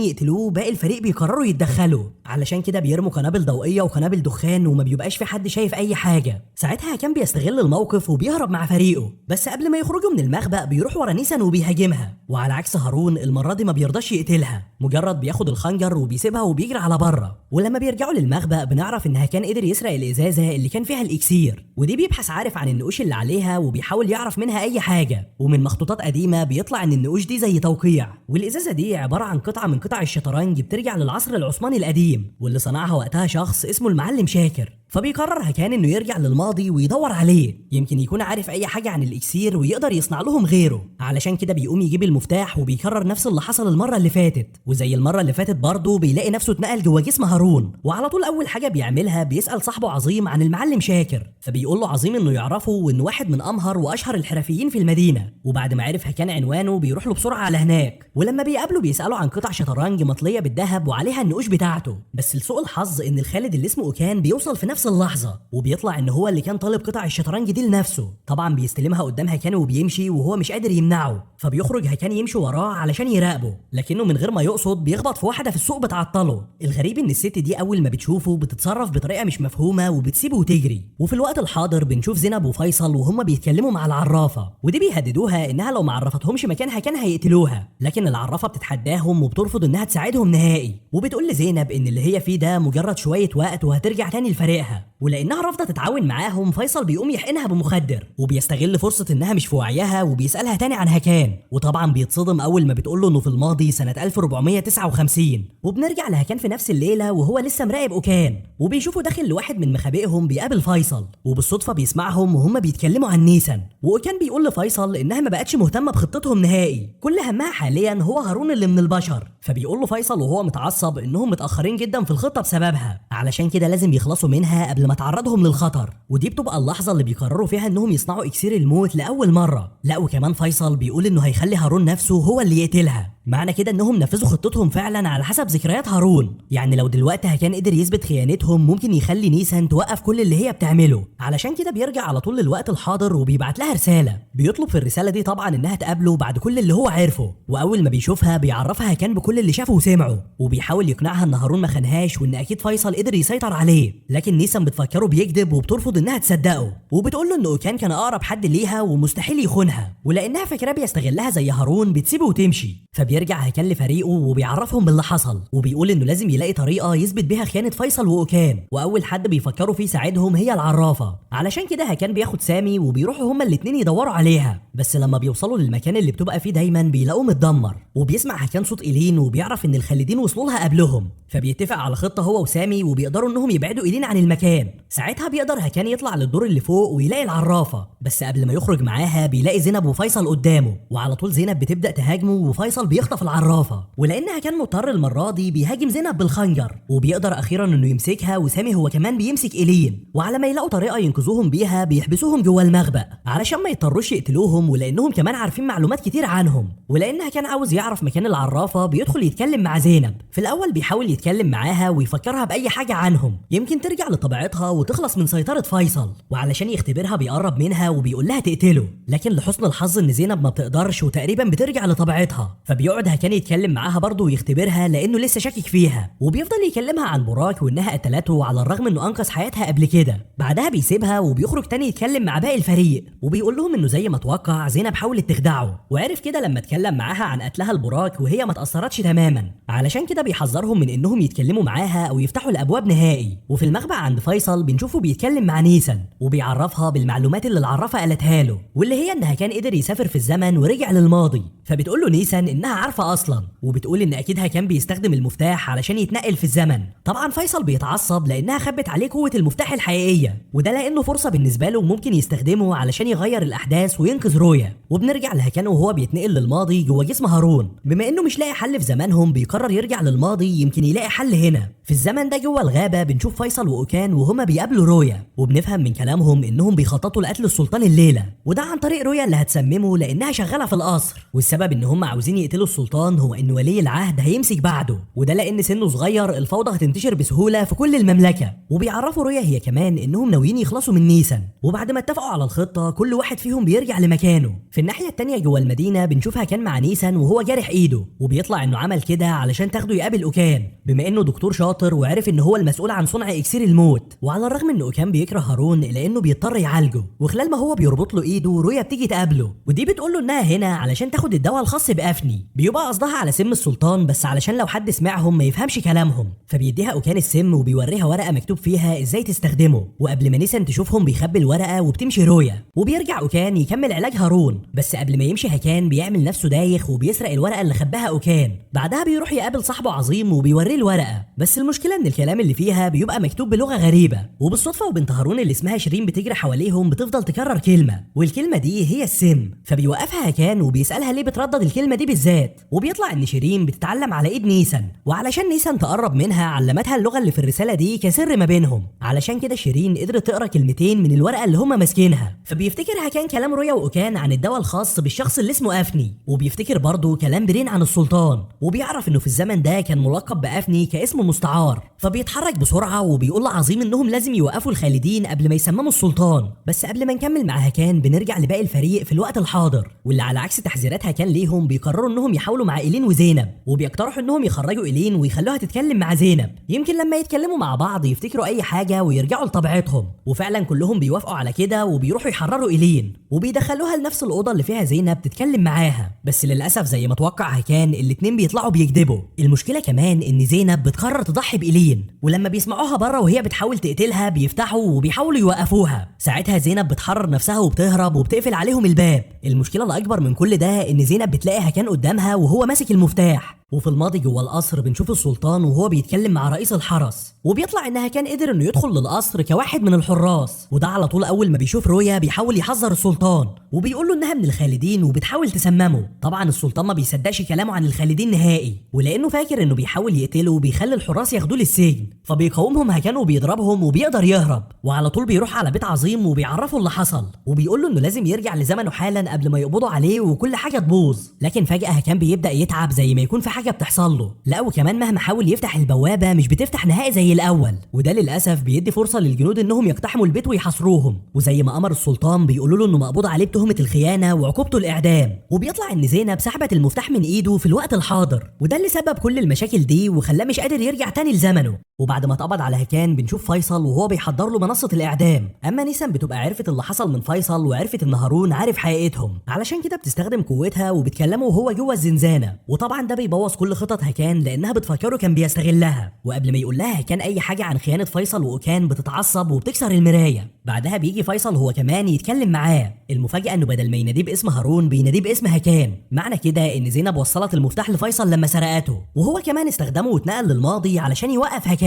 يقتلوه باقي الفريق بيقرروا يتدخلوا، علشان كده بيرموا قنابل ضوئيه وقنابل دخان وما بيبقاش في حد شايف اي حاجه. ساعتها كان بيستغل الموقف وبيهرب مع فريقه، بس قبل ما يخرجوا من المخبأ بيروح ورا نيسان وبيهاجمها. وعلى عكس هارون المره دي ما بيرضاش يقتلها، مجرد بياخد الخنجر وبيسيبها وبيجري على بره. ولما بيرجعوا للمخبأ بنعرف ان هكان قدر يسرق الازازه اللي كان فيها الاكسير، ودي بيبحث عارف عن النقوش اللي عليها وبيحاول يعرف منها اي حاجه. ومن مخطوطات قديمه بيطلع ان النقوش دي زي توقيع، والازازه دي عباره عن قطعه من قطع الشطرنج بترجع للعصر العثماني القديم، واللي صنعها وقتها شخص اسمه المعلم شاكر. فبيقرر هكان انه يرجع للماضي ويدور عليه، يمكن يكون عارف اي حاجه عن الاكسير ويقدر يصنع لهم غيره. علشان كده بيقوم يجيب المفتاح وبيكرر نفس اللي حصل المره اللي فاتت، وزي المره اللي فاتت برضه بيلاقي نفسه اتنقل جوه جسم هارون. وعلى طول اول حاجه بيعملها بيسال صاحبه عظيم عن المعلم شاكر، فبيقول له عظيم انه يعرفه وانه واحد من امهر واشهر الحرفيين في المدينه. وبعد ما عرف هكان عنوانه بيروح له بسرعه على هناك، ولما بيقابله بيساله عن قطع شطرنج مطليه بالذهب وعليها النقوش بتاعته. بس لسوء الحظ ان الخالد اللي اسمه اوكان بيوصل في نفس اللحظه، وبيطلع ان هو اللي كان طالب قطع الشطرنج دي لنفسه. طبعا بيستلمها قدام هكان وبيمشي وهو مش قادر يمنعه، فبيخرج هكان يمشي وراه علشان يراقبه، لكنه من غير ما يقصد بيخبط في واحده في السوق بتعطله. الغريب ان الست دي اول ما بتشوفه بتتصرف بطريقه مش مفهومه وبتسيبه وتجري. وفي الوقت الحاضر بنشوف زينب وفيصل وهما بيتكلموا مع العرافه، ودي بيهددوها انها لو ما عرفتهمش مكان هكان هيقتلوها، لكن العرافه بتتحداهم وبترفض انها تساعدهم نهائي. وبتقول لزينب ان اللي هي فيه ده مجرد شويه وقت وهترجع تاني لفريقها. ولانها رافضه تتعاون معاهم فيصل بيقوم يحقنها بمخدر، وبيستغل فرصه انها مش في وعيها وبيسالها تاني عن هكان. وطبعا بيتصدم اول ما بتقول له انه في الماضي سنه 1459. وبنرجع لهكان في نفس الليله وهو لسه مراقب اوكان، وبيشوفه داخل لواحد من مخابئهم بيقابل فيصل، وبالصدفه بيسمعهم وهم بيتكلموا عن نيسان. واوكان بيقول لفيصل انها ما بقتش مهتمه بخطتهم نهائي، كل همها حاليا هو هارون اللي من البشر. فبيقول له فيصل وهو متعصب انهم متاخرين جدا في الخطه بسببها، علشان كده لازم يخلصوا منها قبل ما تعرضهم للخطر. ودي بتبقى اللحظه اللي بيقرروا فيها انهم يصنعوا اكسير الموت لاول مره. لا وكمان فيصل بيقول انه هيخلي هارون نفسه هو اللي يقتلها، معنى كده انهم نفذوا خطتهم فعلا على حسب ذكريات هارون. يعني لو دلوقتي هكان قدر يثبت خيانتهم ممكن يخلي نيسان توقف كل اللي هي بتعمله. علشان كده بيرجع على طول للوقت الحاضر وبيبعت لها رساله، بيطلب في الرساله دي طبعا انها تقابله بعد كل اللي هو عرفه. واول ما بيشوفها بيعرفها هكان بكل اللي شافه وسمعه، وبيحاول يقنعها ان هارون ما خانهاش وان اكيد فيصل قدر يسيطر عليه. لكن نيسان بتفكره بيكذب وبترفض انها تصدقه، وبتقول له انه اوكان كان اقرب حد ليها ومستحيل يخونها، ولانها فاكراه بيستغلها زي هارون بتسيبه وتمشي. فبيرجع هكان لفريقه وبيعرفهم باللي حصل، وبيقول انه لازم يلاقي طريقه يثبت بيها خيانه فيصل واوكان، واول حد بيفكروا فيه يساعدهم هي العرافه. علشان كده هكان بياخد سامي وبيروحوا هما الاتنين يدوروا عليها. بس لما بيوصلوا للمكان اللي بتبقى فيه دايما بيلاقوه متدمر، وبيسمع هكان صوت إيلين وبيعرف ان الخالدين وصلوا لها قبلهم. فبيتفق على خطه هو وسامي وبيقدروا انهم يبعدوا إيلين عن المكان. ساعتها بيقدر هكان يطلع للدور اللي فوق ويلاقي العرافه، بس قبل ما يخرج معاها بيلاقي زينب وفيصل قدامه، وعلى طول زينب بتبدا تهاجمه وفيصل بيخطف العرافه. ولانها كان مضطر المره دي بيهاجم زينب بالخنجر، وبيقدر اخيرا انه يمسكها، وسامي هو كمان بيمسك إيلين. وعلى ما يلاقوا طريقه ينقذوهم بيها بيحبسوهم جوه المخبأ علشان ما يضطروش يقتلوهم، ولانهم كمان عارفين معلومات كتير عنهم. ولانها كان عاوز يعرف مكان العرافه بيدخل يتكلم مع زينب. في الاول بيحاول يتكلم معاها ويفكرها باي حاجه عنهم يمكن ترجع لطبيعتها وتخلص من سيطره فيصل، وعلشان يختبرها بيقرب منها وبيقول لها تقتله. لكن لحسن الحظ ان زينب ما بتقدرش وتقريبا بترجع لطبيعتها، فبيقعد هكان يتكلم معاها برضه ويختبرها لانه لسه شاكك فيها، وبيفضل يكلمها عن براك وانها قتلته على الرغم انه انقذ حياتها قبل كده. بعدها بيسيبها وبيخرج تاني يتكلم مع باقي الفريق، وبيقول لهم انه زي ما توقع زينب حاولت تخدعه، وعرف كده لما اتكلم معاها عن قتلها البراك وهي ما تاثرتش تماما. علشان كده بيحذرهم من انهم يتكلموا معاها او يفتحوا الابواب نهائي. وفي المخبأ عند فيصل بنشوفه بيتكلم مع نيسان وبيعرفها بالمعلومات اللي العرافه قالتها له، واللي هي انها كان قدر يسافر في الزمن ورجع للماضي. فبتقول له نيسان انها عارفه اصلا، وبتقول ان اكيد كان بيستخدم المفتاح علشان يتنقل في الزمن. طبعا فيصل بيتعصب لانها خبت عليه قوه المفتاح الحقيقيه، وده لانه فرصه بالنسبه له ممكن يستخدمه علشان يغير الاحداث وينقذ رويا. وبنرجع لهكان وهو بيتنقل للماضي جوه جسم هارون. بما انه مش لاقي حل في زمانهم بيقرر يرجع للماضي يمكن يلاقي حل هنا. في الزمن ده جوه الغابه بنشوف فيصل واوكان وهما بيقابلوا رويا، وبنفهم من كلامهم انهم بيخططوا لقتل السلطان الليله، وده عن طريق رويا اللي هتسممه لانها شغاله في القصر. والسبب ان هم عاوزين يقتلوا السلطان هو ان ولي العهد هيمسك بعده، وده لان سنه صغير الفوضى هتنتشر بسهوله في كل المملكه. وبيعرفوا رويا هي كمان انهم ناويين يخلصوا من نيسان، وبعد ما اتفقوا على الخطه كل واحد فيهم بيرجع لمكانه. في الناحيه التانيه جوه المدينه بنشوفها كان مع نيسان وهو جارح ايده، وبيطلع انه عمل كده علشان تاخده يقابل اوكان بما انه دكتور شاطر وعرف ان هو المسؤول عن صنع اكسير الموت. وعلى الرغم ان اوكان بيكره هارون لانه بيضطر يعالجه، وخلال ما هو بيربط له ايده رويا بتيجي تقابله، ودي بتقول له انها هنا علشان تاخد الدواء الخاص بافني. بيبقى قصدها على سم السلطان بس علشان لو حد سمعهم ما يفهمش كلامهم. فبيديها اوكان السم وبيوريها ورقه مكتوب فيها ازاي تستخدمه. وقبل ما نيسان تشوفهم بيخبي الورقه وبتمشي رويا، وبيرجع اوكان يكمل علاج هارون. بس قبل ما يمشي هكان بيعمل نفسه دايخ وبيسرق الورقه اللي خباها اوكان. بعدها بيروح يقابل صاحبه عظيم وبيوريه الورقه، بس المشكله ان الكلام اللي فيها بيبقى مكتوب بلغه غريبه. وبالصدفه وبنت هارون اللي اسمها شيرين بتجري حواليهم بتفضل تكرر كلمه، والكلمه دي هي السم. فبيوقفها هكان وبيسالها ليه بتردد الكلمه دي بالذات، وبيطلع ان شيرين بتتعلم على ايد نيسان، وعلشان نيسان تقرب منها علمتها اللغه اللي في الرساله دي كسر ما بينهم. علشان كده شيرين قدرت تقرا كلمتين من الورقه اللي هما ماسكينها. فبيفتكر هكان كلام رويا واوكان عن الدواء الخاص بالشخص اللي اسمه افني، وبيفتكر برضه كلام برين عن السلطان، وبيعرف انه في الزمن ده كان ملقب بافني كاسم مستعار. فبيتحرك بسرعه وبيقول لعظيم انهم لازم يوقفوا الخالدين قبل ما يسمموا السلطان. بس قبل ما نكمل مع هكان بنرجع لباقي الفريق في الوقت الحاضر، واللي على عكس تحذيرات هكان ليهم بيقرروا انهم يحاولوا مع ايلين وزينب، وبيقترحوا انهم يخرجوا ايلين ويخلوها تتكلم مع زينب، يمكن لما يتكلموا مع بعض يفتكروا اي حاجه ويرجعوا لطبيعتهم. وفعلا كلهم بيوافقوا على كده وبيروحوا يحرروا ايلين، وبيدخلوها لنفس الاوضه اللي فيها زينب تتكلم معاها. بس للاسف زي ما توقع هكان الاتنين بيطلعوا بيكذبوا. المشكله كمان ان زينب بتقرر تضحي بايلين، ولما بيسمعوها بره وهي بتحاول تقتلها بيفتحوا وبيحاولوا يوقفوها. ساعتها زينب بتحرر نفسها وبتهرب وبتقفل عليهم الباب. المشكله الاكبر من كل ده ان زينب بتلاقي هكان قدامها وهو ماسك المفتاح. وفي الماضي جوه القصر بنشوف السلطان وهو بيتكلم مع رئيس الحرس، وبيطلع انها كان قدر انه يدخل للقصر كواحد من الحراس. وده على طول اول ما بيشوف رويا بيحاول يحذر السلطان وبيقول له انها من الخالدين وبتحاول تسممه. طبعا السلطان ما بيصدقش كلامه عن الخالدين نهائي، ولانه فاكر انه بيحاول يقتله وبيخلي الحراس ياخدوه للسجن. فبيقاومهم هكان وبيضربهم وبيقدر يهرب، وعلى طول بيروح على بيت عظيم وبيعرفه اللي حصل، وبيقول له انه لازم يرجع لزمنه حالا قبل ما يقبضوا عليه وكل حاجه تبوظ. لكن فجاه هكان بيبدا يتعب زي ما يكون في حاجه بتحصل له. لا وكمان مهما حاول يفتح البوابه مش بتفتح نهائي زي الاول، وده للاسف بيدي فرصه للجنود انهم يقتحموا البيت ويحاصروهم. وزي ما امر السلطان بيقولوا له انه مقبوض عليه بتهمه الخيانه وعقوبته الاعدام. وبيطلع ان زينب سحبت المفتاح من ايده في الوقت الحاضر، وده اللي سبب كل المشاكل دي وخلاه مش قادر يرجع تاني لزمنه. وبعد ما اتقبض على هكان بنشوف فيصل وهو بيحضر له منصه الاعدام. اما نيسان بتبقى عرفت اللي حصل من فيصل وعرفت ان هارون عارف حقيقتهم، علشان كده بتستخدم قوتها وبتكلمه وهو جوه الزنزانه. وطبعا ده بيبوظ كل خطط هكان لانها بتفكره كان بيستغلها. وقبل ما يقول لها هكان اي حاجه عن خيانه فيصل واوكان بتتعصب وبتكسر المرايه. بعدها بيجي فيصل هو كمان يتكلم معاه. المفاجاه انه بدل ما يناديه باسم هارون بيناديه باسم هكان. معنى كده ان زينب وصلت المفتاح لفيصل لما سرقته، وهو كمان استخدمه واتنقل للماضي علشان يوقف هكان.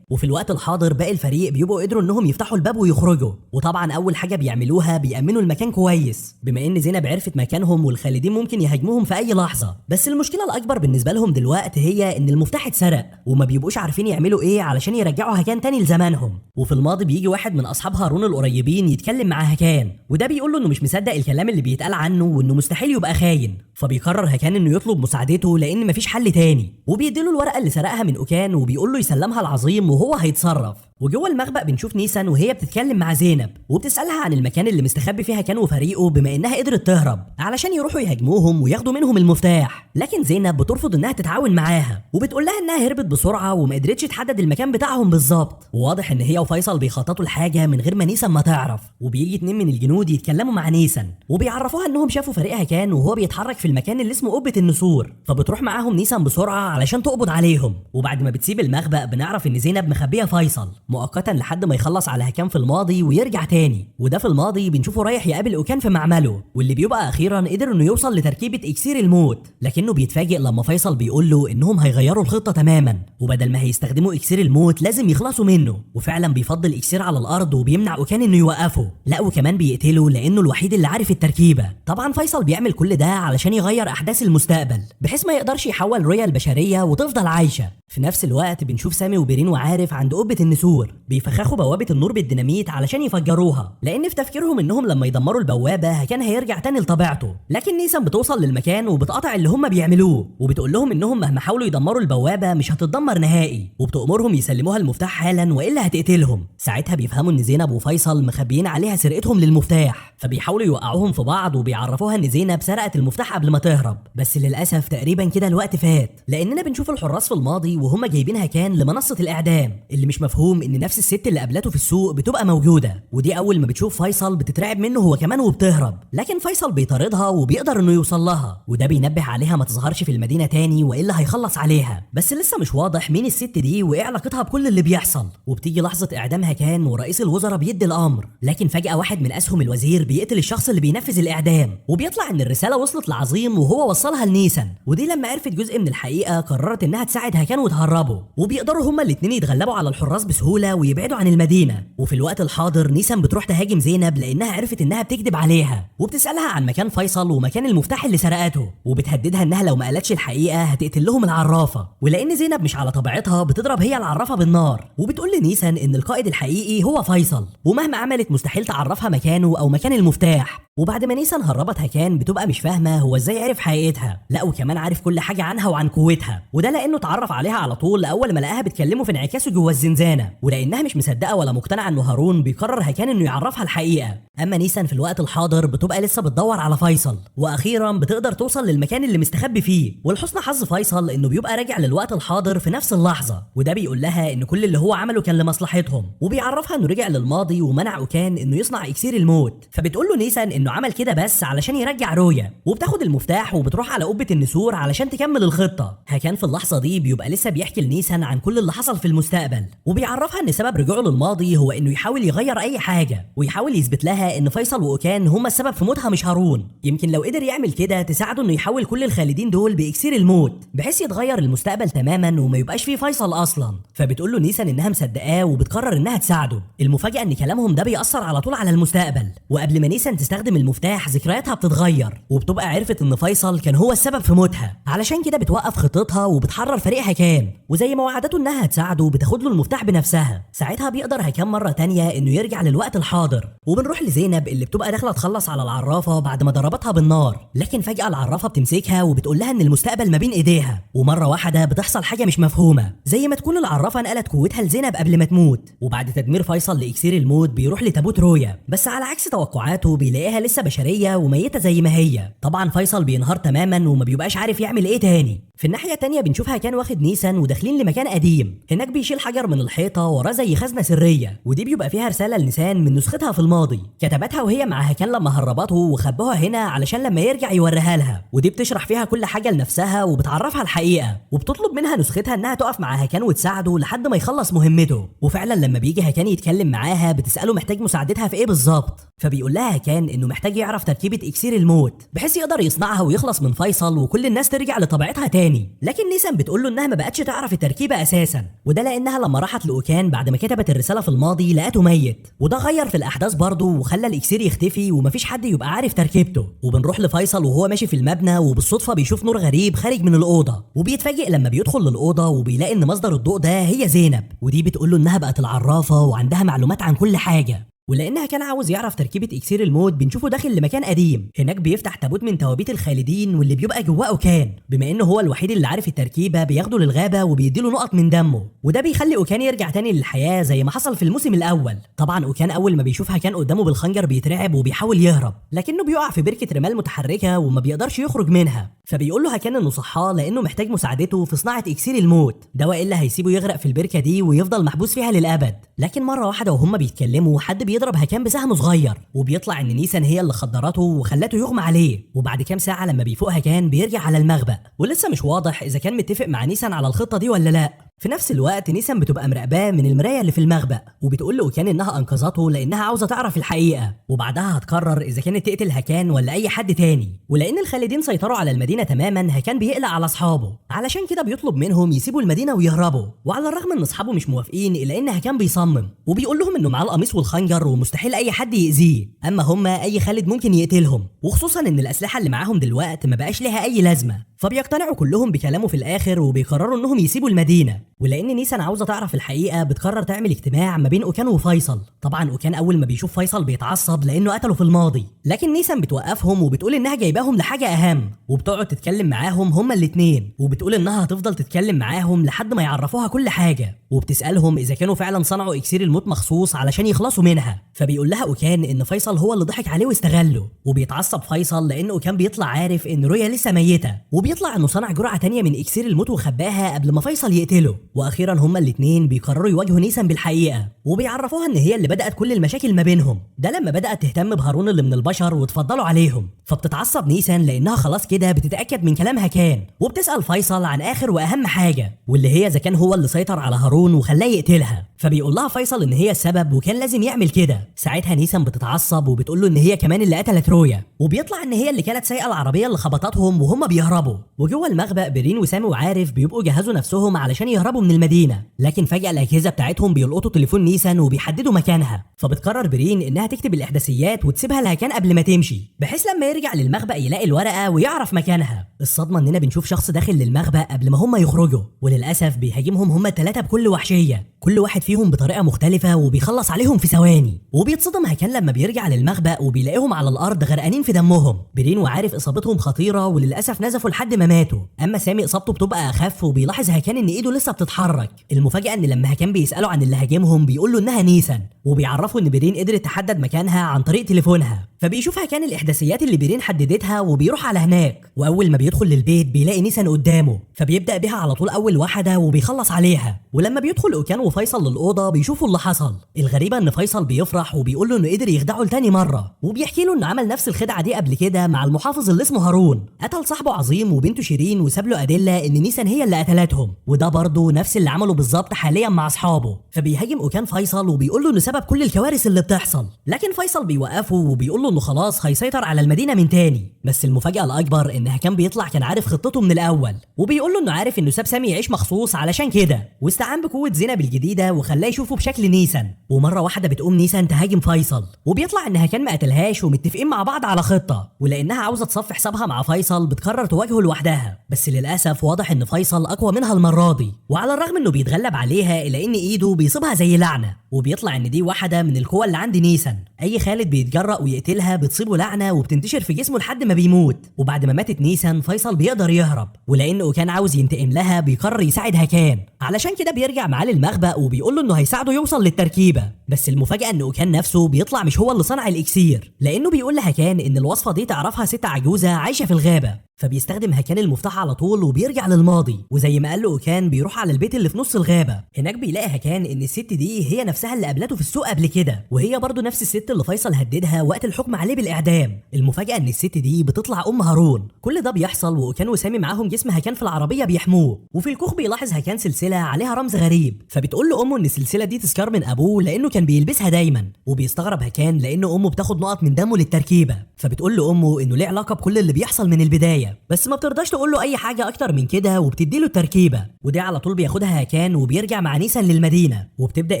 وفي الوقت الحاضر باقي الفريق بيبقوا قدروا انهم يفتحوا الباب ويخرجوا. وطبعا اول حاجه بيعملوها بيأمنوا المكان كويس، بما ان زينب عرفت مكانهم والخالدين ممكن يهاجموهم في اي لحظه. بس المشكله الاكبر بالنسبه لهم دلوقتي هي ان المفتاح اتسرق وما بيبقوش عارفين يعملوا ايه علشان يرجعوا هكان تاني لزمانهم. وفي الماضي بيجي واحد من اصحاب هارون القريبين يتكلم مع هكان، وده بيقول له انه مش مصدق الكلام اللي بيتقال عنه وانه مستحيل يبقى خاين. فبيقرر هكان انه يطلب مساعدته لان مفيش حل تاني، وبيديله الورقه اللي سرقها من اوكان وبيقول له يسلمها العظيم وهو هيتصرف. وجوه المخبأ بنشوف نيسان وهي بتتكلم مع زينب وبتسألها عن المكان اللي مستخبي فيها كان وفريقه، بما انها قدرت تهرب علشان يروحوا يهاجموهم وياخدوا منهم المفتاح. لكن زينب بترفض انها تتعاون معاها وبتقول لها انها هربت بسرعه وما قدرتش تحدد المكان بتاعهم بالظبط. وواضح ان هي وفيصل بيخططوا لحاجه من غير ما نيسان ما تعرف. وبيجي 2 من الجنود يتكلموا مع نيسان وبيعرفوها انهم شافوا فريقها كان وهو بيتحرك في المكان اللي اسمه قبة النسور. فبتروح معاهم نيسان بسرعه علشان تقبض عليهم. وبعد ما بتسيب المخبأ بنعرف ان زينب مخبيه فيصل، مؤقتا لحد ما يخلص على هكان في الماضي ويرجع تاني. وده في الماضي بنشوفه رايح يقابل اوكان في معمله، واللي بيبقى اخيرا قدر انه يوصل لتركيبه اكسير الموت، لكنه بيتفاجئ لما فيصل بيقول له انهم هيغيروا الخطه تماما، وبدل ما هيستخدموا اكسير الموت لازم يخلصوا منه، وفعلا بيفضل اكسير على الارض وبيمنع اوكان انه يوقفه، لا وكمان بيقتله لانه الوحيد اللي عارف التركيبه. طبعا فيصل بيعمل كل ده علشان يغير احداث المستقبل بحيث ما يقدرش يحول رويا البشريه وتفضل عايشه. في نفس الوقت بنشوف سامي وبيرين وعارف عند قبه النسور بيفخخوا بوابه النور بالديناميت علشان يفجروها، لان في تفكيرهم انهم لما يدمروا البوابه كان هيرجع تاني لطبيعته. لكن نيسان بتوصل للمكان وبتقاطع اللي هم بيعملوه، وبتقول لهم انهم مهما حاولوا يدمروا البوابه مش هتتدمر نهائي، وبتأمرهم يسلموها المفتاح حالا والا هتقتلهم. ساعتها بيفهموا ان زينب وفيصل مخبيين عليها سرقتهم للمفتاح، فبيحاولوا يوقعوهم في بعض وبيعرفوها ان زينب سرقت المفتاح قبل ما تهرب. بس للاسف تقريبا كده الوقت فات، لاننا بنشوف الحراس في الماضي وهم جايبينها كان لمنصه الاعدام، اللي مش مفهوم ان نفس الست اللي قابلته في السوق بتبقى موجوده، ودي اول ما بتشوف فيصل بتترعب منه هو كمان وبتهرب. لكن فيصل بيطاردها وبيقدر انه يوصل لها، وده بينبه عليها ما تظهرش في المدينه تاني والا هيخلص عليها. بس لسه مش واضح مين الست دي وايه علاقتها بكل اللي بيحصل. وبتيجي لحظه اعدامها كان ورئيس الوزراء بيدي الامر، لكن فجاه واحد من اسهم الوزير بيقتل الشخص اللي بينفذ الاعدام، وبيطلع ان الرساله وصلت لعظيم وهو وصلها لنيسان. ودي لما عرفت جزء من الحقيقه قررت انها تساعد هكان وتهربه، وبيقدروا هما الاثنين يتغلبوا على الحراس بسهوله ويبعدوا عن المدينه. وفي الوقت الحاضر نيسان بتروح تهاجم زينب لانها عرفت انها بتكذب عليها، وبتسالها عن مكان فيصل ومكان المفتاح اللي سرقته، وبتهددها انها لو ما قالتش الحقيقه هتقتل لهم العرافه. ولان زينب مش على طبيعتها بتضرب هي العرافه بالنار، وبتقول لنيسان ان القائد الحقيقي هو فيصل، ومهما عملت مستحيل تعرفها مكانه او مكان المفتاح. وبعد ما نيسان هربت هكان بتبقى مش فاهمه هو ازاي عرف حقيقتها، لا وكمان عارف كل حاجه عنها وعن قوتها، وده لانه اتعرف عليها على طول اول ما لقاها بتكلمه في انعكاسه جوه الزنزانه، ولانها مش مصدقه ولا مقتنعه انه هارون بيقرر هكان انه يعرفها الحقيقه. اما نيسان في الوقت الحاضر بتبقى لسه بتدور على فيصل، واخيرا بتقدر توصل للمكان اللي مستخبي فيه. ولحسن حظ فيصل انه بيبقى راجع للوقت الحاضر في نفس اللحظه، وده بيقول لها ان كل اللي هو عمله كان لمصلحتهم، وبيعرفها انه رجع للماضي ومنع اوكان انه يصنع اكسير الموت. فبتقول له نيسان انه عمل كده بس علشان يرجع رويا، وبتاخد المفتاح وبتروح على قبه النسور علشان تكمل الخطه. هكان في اللحظه دي بيبقى لسه بيحكي لنيسان عن كل اللي حصل في المستقبل، وبيعرفها ان سبب رجوعه للماضي هو انه يحاول يغير اي حاجه، ويحاول يثبت لها ان فيصل واوكان هما السبب في موتها مش هارون. يمكن لو قدر يعمل كده تساعده انه يحول كل الخالدين دول باكسير الموت بحيث يتغير المستقبل تماما وما يبقاش فيه فيصل اصلا. فبتقول له نيسان انها مصدقاه وبتقرر انها تساعده. المفاجاه ان كلامهم ده بيأثر على طول على المستقبل، وقبل ما نيسان تستخدم المفتاح ذكرياتها بتتغير، وبتبقى عرفت ان فيصل كان هو السبب في موتها. علشان كده بتوقف خطتها وبتحرر فريق هكان، وزي ما وعدته انها هتساعده بتاخد له المفتاح بنفسها. ساعتها بيقدر هكان مره تانية انه يرجع للوقت الحاضر، وبنروح لزينب اللي بتبقى داخله تخلص على العرافه بعد ما ضربتها بالنار. لكن فجاه العرافه بتمسكها وبتقول لها ان المستقبل ما بين ايديها، ومره واحده بتحصل حاجه مش مفهومه، زي ما تكون العرافه نقلت قوتها لزينب قبل ما تموت. وبعد تدمير فيصل لاكسير الموت بيروح لتابوت رويا، بس على عكس توقعاته بيلاقيها لسه بشريه وميته زي ما هي. طبعا فيصل بينهار تماما وما بيبقاش عارف يعمل ايه تاني. في الناحيه التانيه بنشوفها كان واخد نيسان وداخلين لمكان قديم، هناك بيشيل حجر من الحيطه وراه زي خزنه سريه، ودي بيبقى فيها رساله لنيسان من نسختها في الماضي كتبتها وهي مع هكان لما هربته وخبوها هنا علشان لما يرجع يوريها لها. ودي بتشرح فيها كل حاجه لنفسها وبتعرفها الحقيقه، وبتطلب منها نسختها انها تقف مع هكان وتساعده لحد ما يخلص مهمته. وفعلا لما بيجي هكان يتكلم معاها بتساله محتاج مساعدتها في ايه بالظبط، فبيقول لها هكان انه محتاج يعرف تركيبه اكسير الموت بحيث يقدر يصنعها ويخلص من فيصل وكل الناس ترجع لطبيعتها تاني. لكن نيسان بتقول له انها ما بقتش تعرف التركيبه اساسا، وده لانها لما راحت لاوكان بعد ما كتبت الرساله في الماضي لقته ميت، وده غير في الاحداث برضه وخلى الاكسير يختفي ومفيش حد يبقى عارف تركيبته. وبنروح لفيصل وهو ماشي في المبنى وبالصدفه بيشوف نور غريب خارج من الاوضه، وبيتفاجئ لما بيدخل للاوضه وبيلاقي ان مصدر الضوء ده هي زينب، ودي بتقول له انها بقت العرافه وعندها معلومات عن كل حاجه. ولانها كان عاوز يعرف تركيبه اكسير الموت بنشوفه داخل لمكان قديم، هناك بيفتح تابوت من توابيت الخالدين واللي بيبقى جواه اوكان، بما انه هو الوحيد اللي عارف التركيبه بياخده للغابه وبيديله نقط من دمه، وده بيخلي اوكان يرجع تاني للحياه زي ما حصل في الموسم الاول. طبعا اوكان اول ما بيشوفها كان قدامه بالخنجر بيترعب وبيحاول يهرب، لكنه بيقع في بركه رمال متحركه وما بيقدرش يخرج منها. فبيقول له هكان انه صحاه لانه محتاج مساعدته في صناعه اكسير الموت ده، والا هيسيبه يغرق في البركه دي ويفضل محبوس فيها للابد. لكن مره واحده وهم بيتكلموا حد بيضرب هكان بسهم صغير، وبيطلع ان نيسان هي اللي خدرته وخلته يغمى عليه. وبعد كام ساعه لما بيفوق هكان بيرجع على المخبأ، ولسه مش واضح اذا كان متفق مع نيسان على الخطه دي ولا لا. في نفس الوقت نيسان بتبقى مراقباه من المرايه اللي في المخبأ، وبتقول لاوكان انها انقذته لانها عاوزه تعرف الحقيقه، وبعدها هتقرر اذا كانت تقتل هكان ولا اي حد تاني. ولان الخالدين سيطروا على المدينه تماما، هكان بيقلق على اصحابه، علشان كده بيطلب منهم يسيبوا المدينه ويهربوا. وعلى الرغم ان اصحابه مش موافقين الا ان هكان بيصمم، وبيقول لهم انه معاه القميص والخنجر ومستحيل اي حد يأذيه، اما هما اي خالد ممكن يقتلهم، وخصوصا ان الاسلحه اللي معاهم دلوقتي ما بقاش لها اي لازمه. فبيقتنعوا كلهم بكلامه في الاخر وبيقرروا انهم يسيبوا المدينه. ولان نيسان عاوزه تعرف الحقيقه، بتقرر تعمل اجتماع ما بين اوكان وفيصل. طبعا اوكان اول ما بيشوف فيصل بيتعصب لانه قتله في الماضي، لكن نيسان بتوقفهم وبتقول انها جايباهم لحاجه اهم، وبتقعد تتكلم معاهم هما الاثنين، وبتقول انها هتفضل تتكلم معاهم لحد ما يعرفوها كل حاجه، وبتسالهم اذا كانوا فعلا صنعوا اكسير الموت مخصوص علشان يخلصوا منها. فبيقول لها اوكان ان فيصل هو اللي ضحك عليه واستغله، وبيتعصب فيصل لان اوكان بيطلع عارف ان رويا لسه ميته، وبيطلع انه صنع جرعه تانية من اكسير الموت وخباها قبل ما فيصل يقتله. واخيرا هما الاثنين بيقرروا يواجهوا نيسان بالحقيقه، وبيعرفوها ان هي اللي بدات كل المشاكل ما بينهم، ده لما بدات تهتم بهارون اللي من البشر وتفضلوا عليهم. فبتتعصب نيسان لانها خلاص كده بتتاكد من كلام هكان، وبتسال فيصل عن اخر واهم حاجه، واللي هي اذا كان هو اللي سيطر على هارون وخلاه يقتلها. فبيقول لها فيصل ان هي السبب وكان لازم يعمل كده. ساعتها نيسان بتتعصب وبتقول له ان هي كمان اللي قتلت رويا، وبيطلع ان هي اللي كانت سايقه العربيه اللي خبطتهم وهم بيهربوا. وجوه المخبأ برين وسامي وعارف بيبقوا جهزوا نفسهم علشان يهربوا من المدينه، لكن فجاه الاجهزه بتاعتهم بيلقطوا تليفون نيسان وبيحددوا مكانها. فبتقرر برين انها تكتب الاحداثيات وتسيبها لهكان قبل ما تمشي، بحيث لما يرجع للمخبأ يلاقي الورقه ويعرف مكانها. الصدمه اننا بنشوف شخص داخل للمخبأ قبل ما هم يخرجوا، وللاسف بيهاجمهم هم الثلاثه بكل وحشيه، كل واحد فيهم بطريقه مختلفه وبيخلص عليهم في ثواني. وبيتصدم هكان لما بيرجع للمخبأ وبيلاقيهم على الارض غرقانين في دمهم. برين وعارف اصابتهم خطيره وللاسف نزفوا لحد ما ماتوا، اما سامي اصابته بتبقى اخف، وبيلاحظ هكان ان ايده لسه بتتحرك. المفاجاه ان لما هكان بيسالوا عن اللي هاجمهم بيقول له انها نيسان، وبيعرفوا ان برين قدرت تحدد مكانها عن طريق تليفونها. فبيشوف هكان الاحداثيات اللي برين حددتها وبيروح على هناك، واول ما بيدخل للبيت بيلاقي نيسان قدامه، فبيبدا بيها على طول اول واحده وبيخلص عليها. ولما بيدخل اوكان وفيصل للاوضه بيشوفوا اللي حصل. الغريبه ان فيصل بيفرح وبيقول له انه قدر يخدعه لتاني مره، وبيحكي له انه عمل نفس الخدعه دي قبل كده مع المحافظ اللي اسمه هارون، قتل صاحبه عظيم وبنته شيرين وساب له ادله ان نيسان هي اللي قتلتهم، وده برضه نفس اللي عمله بالظبط حاليا مع اصحابه. فبيهاجم اوكان فيصل وبيقول له انه سبب كل الكوارث اللي بتحصل، لكن فيصل بيوقفه وبيقول له انه خلاص هيسيطر على المدينه من تاني. بس المفاجاه الاكبر ان هكان بيطلع كان عارف خطته من الاول، وبيقول له انه عارف انه ساب سامي يعيش مخصوص علشان كده، واستعان بقوه زينب الجديده وخلاه يشوفه بشكل نيسان. ومره واحده بتقوم نيسان تهاجم فيصل، وبيطلع ان هكان ما قتلهاش ومتفقين مع بعض على خطه، ولانها عاوزه تصفي حسابها مع فيصل بتقرر تواجهه لوحدها. بس للاسف واضح ان فيصل اقوى منها المره دي، وعلى الرغم انه بيتغلب عليها الا ان ايده بيصيبها زي لعنه. وبيطلع ان دي واحده من القوى اللي عند نيسان، اي خالد بيتجرأ ويقتلها بتصيبه لعنه وبتنتشر في جسمه لحد ما بيموت. وبعد ما ماتت نيسان فيصل بيقدر يهرب، ولانه كان عاوز ينتقم لها بيقرر يساعد هكان، علشان كده بيرجع معاه للمخبأ وبيقول له انه هيساعده يوصل للتركيبه. بس المفاجاه ان اوكان نفسه بيطلع مش هو اللي صنع الاكسير، لانه بيقول لهكان ان الوصفه دي تعرفها ست عجوزه عايشه في الغابه. فبيستخدم هكان المفتاح على طول وبيرجع للماضي، وزي ما قال له اوكان بيروح على البيت اللي في نص الغابه. هناك بيلاقي هكان ان الست دي هي نفسها اللي قابلته في السوق قبل كده، وهي برضه نفس الست اللي فيصل هددها وقت الحكم عليه بالاعدام. المفاجاه ان الست دي بتطلع ام هارون. كل ده بيحصل واوكان وسامي معاهم جسم هكان في العربيه بيحموه، وفي الكوخ بيلاحظ هكان سلسله عليها رمز غريب، فبتقول له امه ان السلسله دي تذكار من ابوه لانه كان بيلبسها دايما. وبيستغرب هكان لان امه بتاخد نقط من دمه للتركيبه، فبتقول له امه انه ليه علاقه بكل اللي بيحصل من البدايه، بس ما بترضاش تقول له اي حاجه اكتر من كده، وبتدي له التركيبه. ودي على طول بياخدها هكان وبيرجع مع نيسان للمدينه، وبتبدا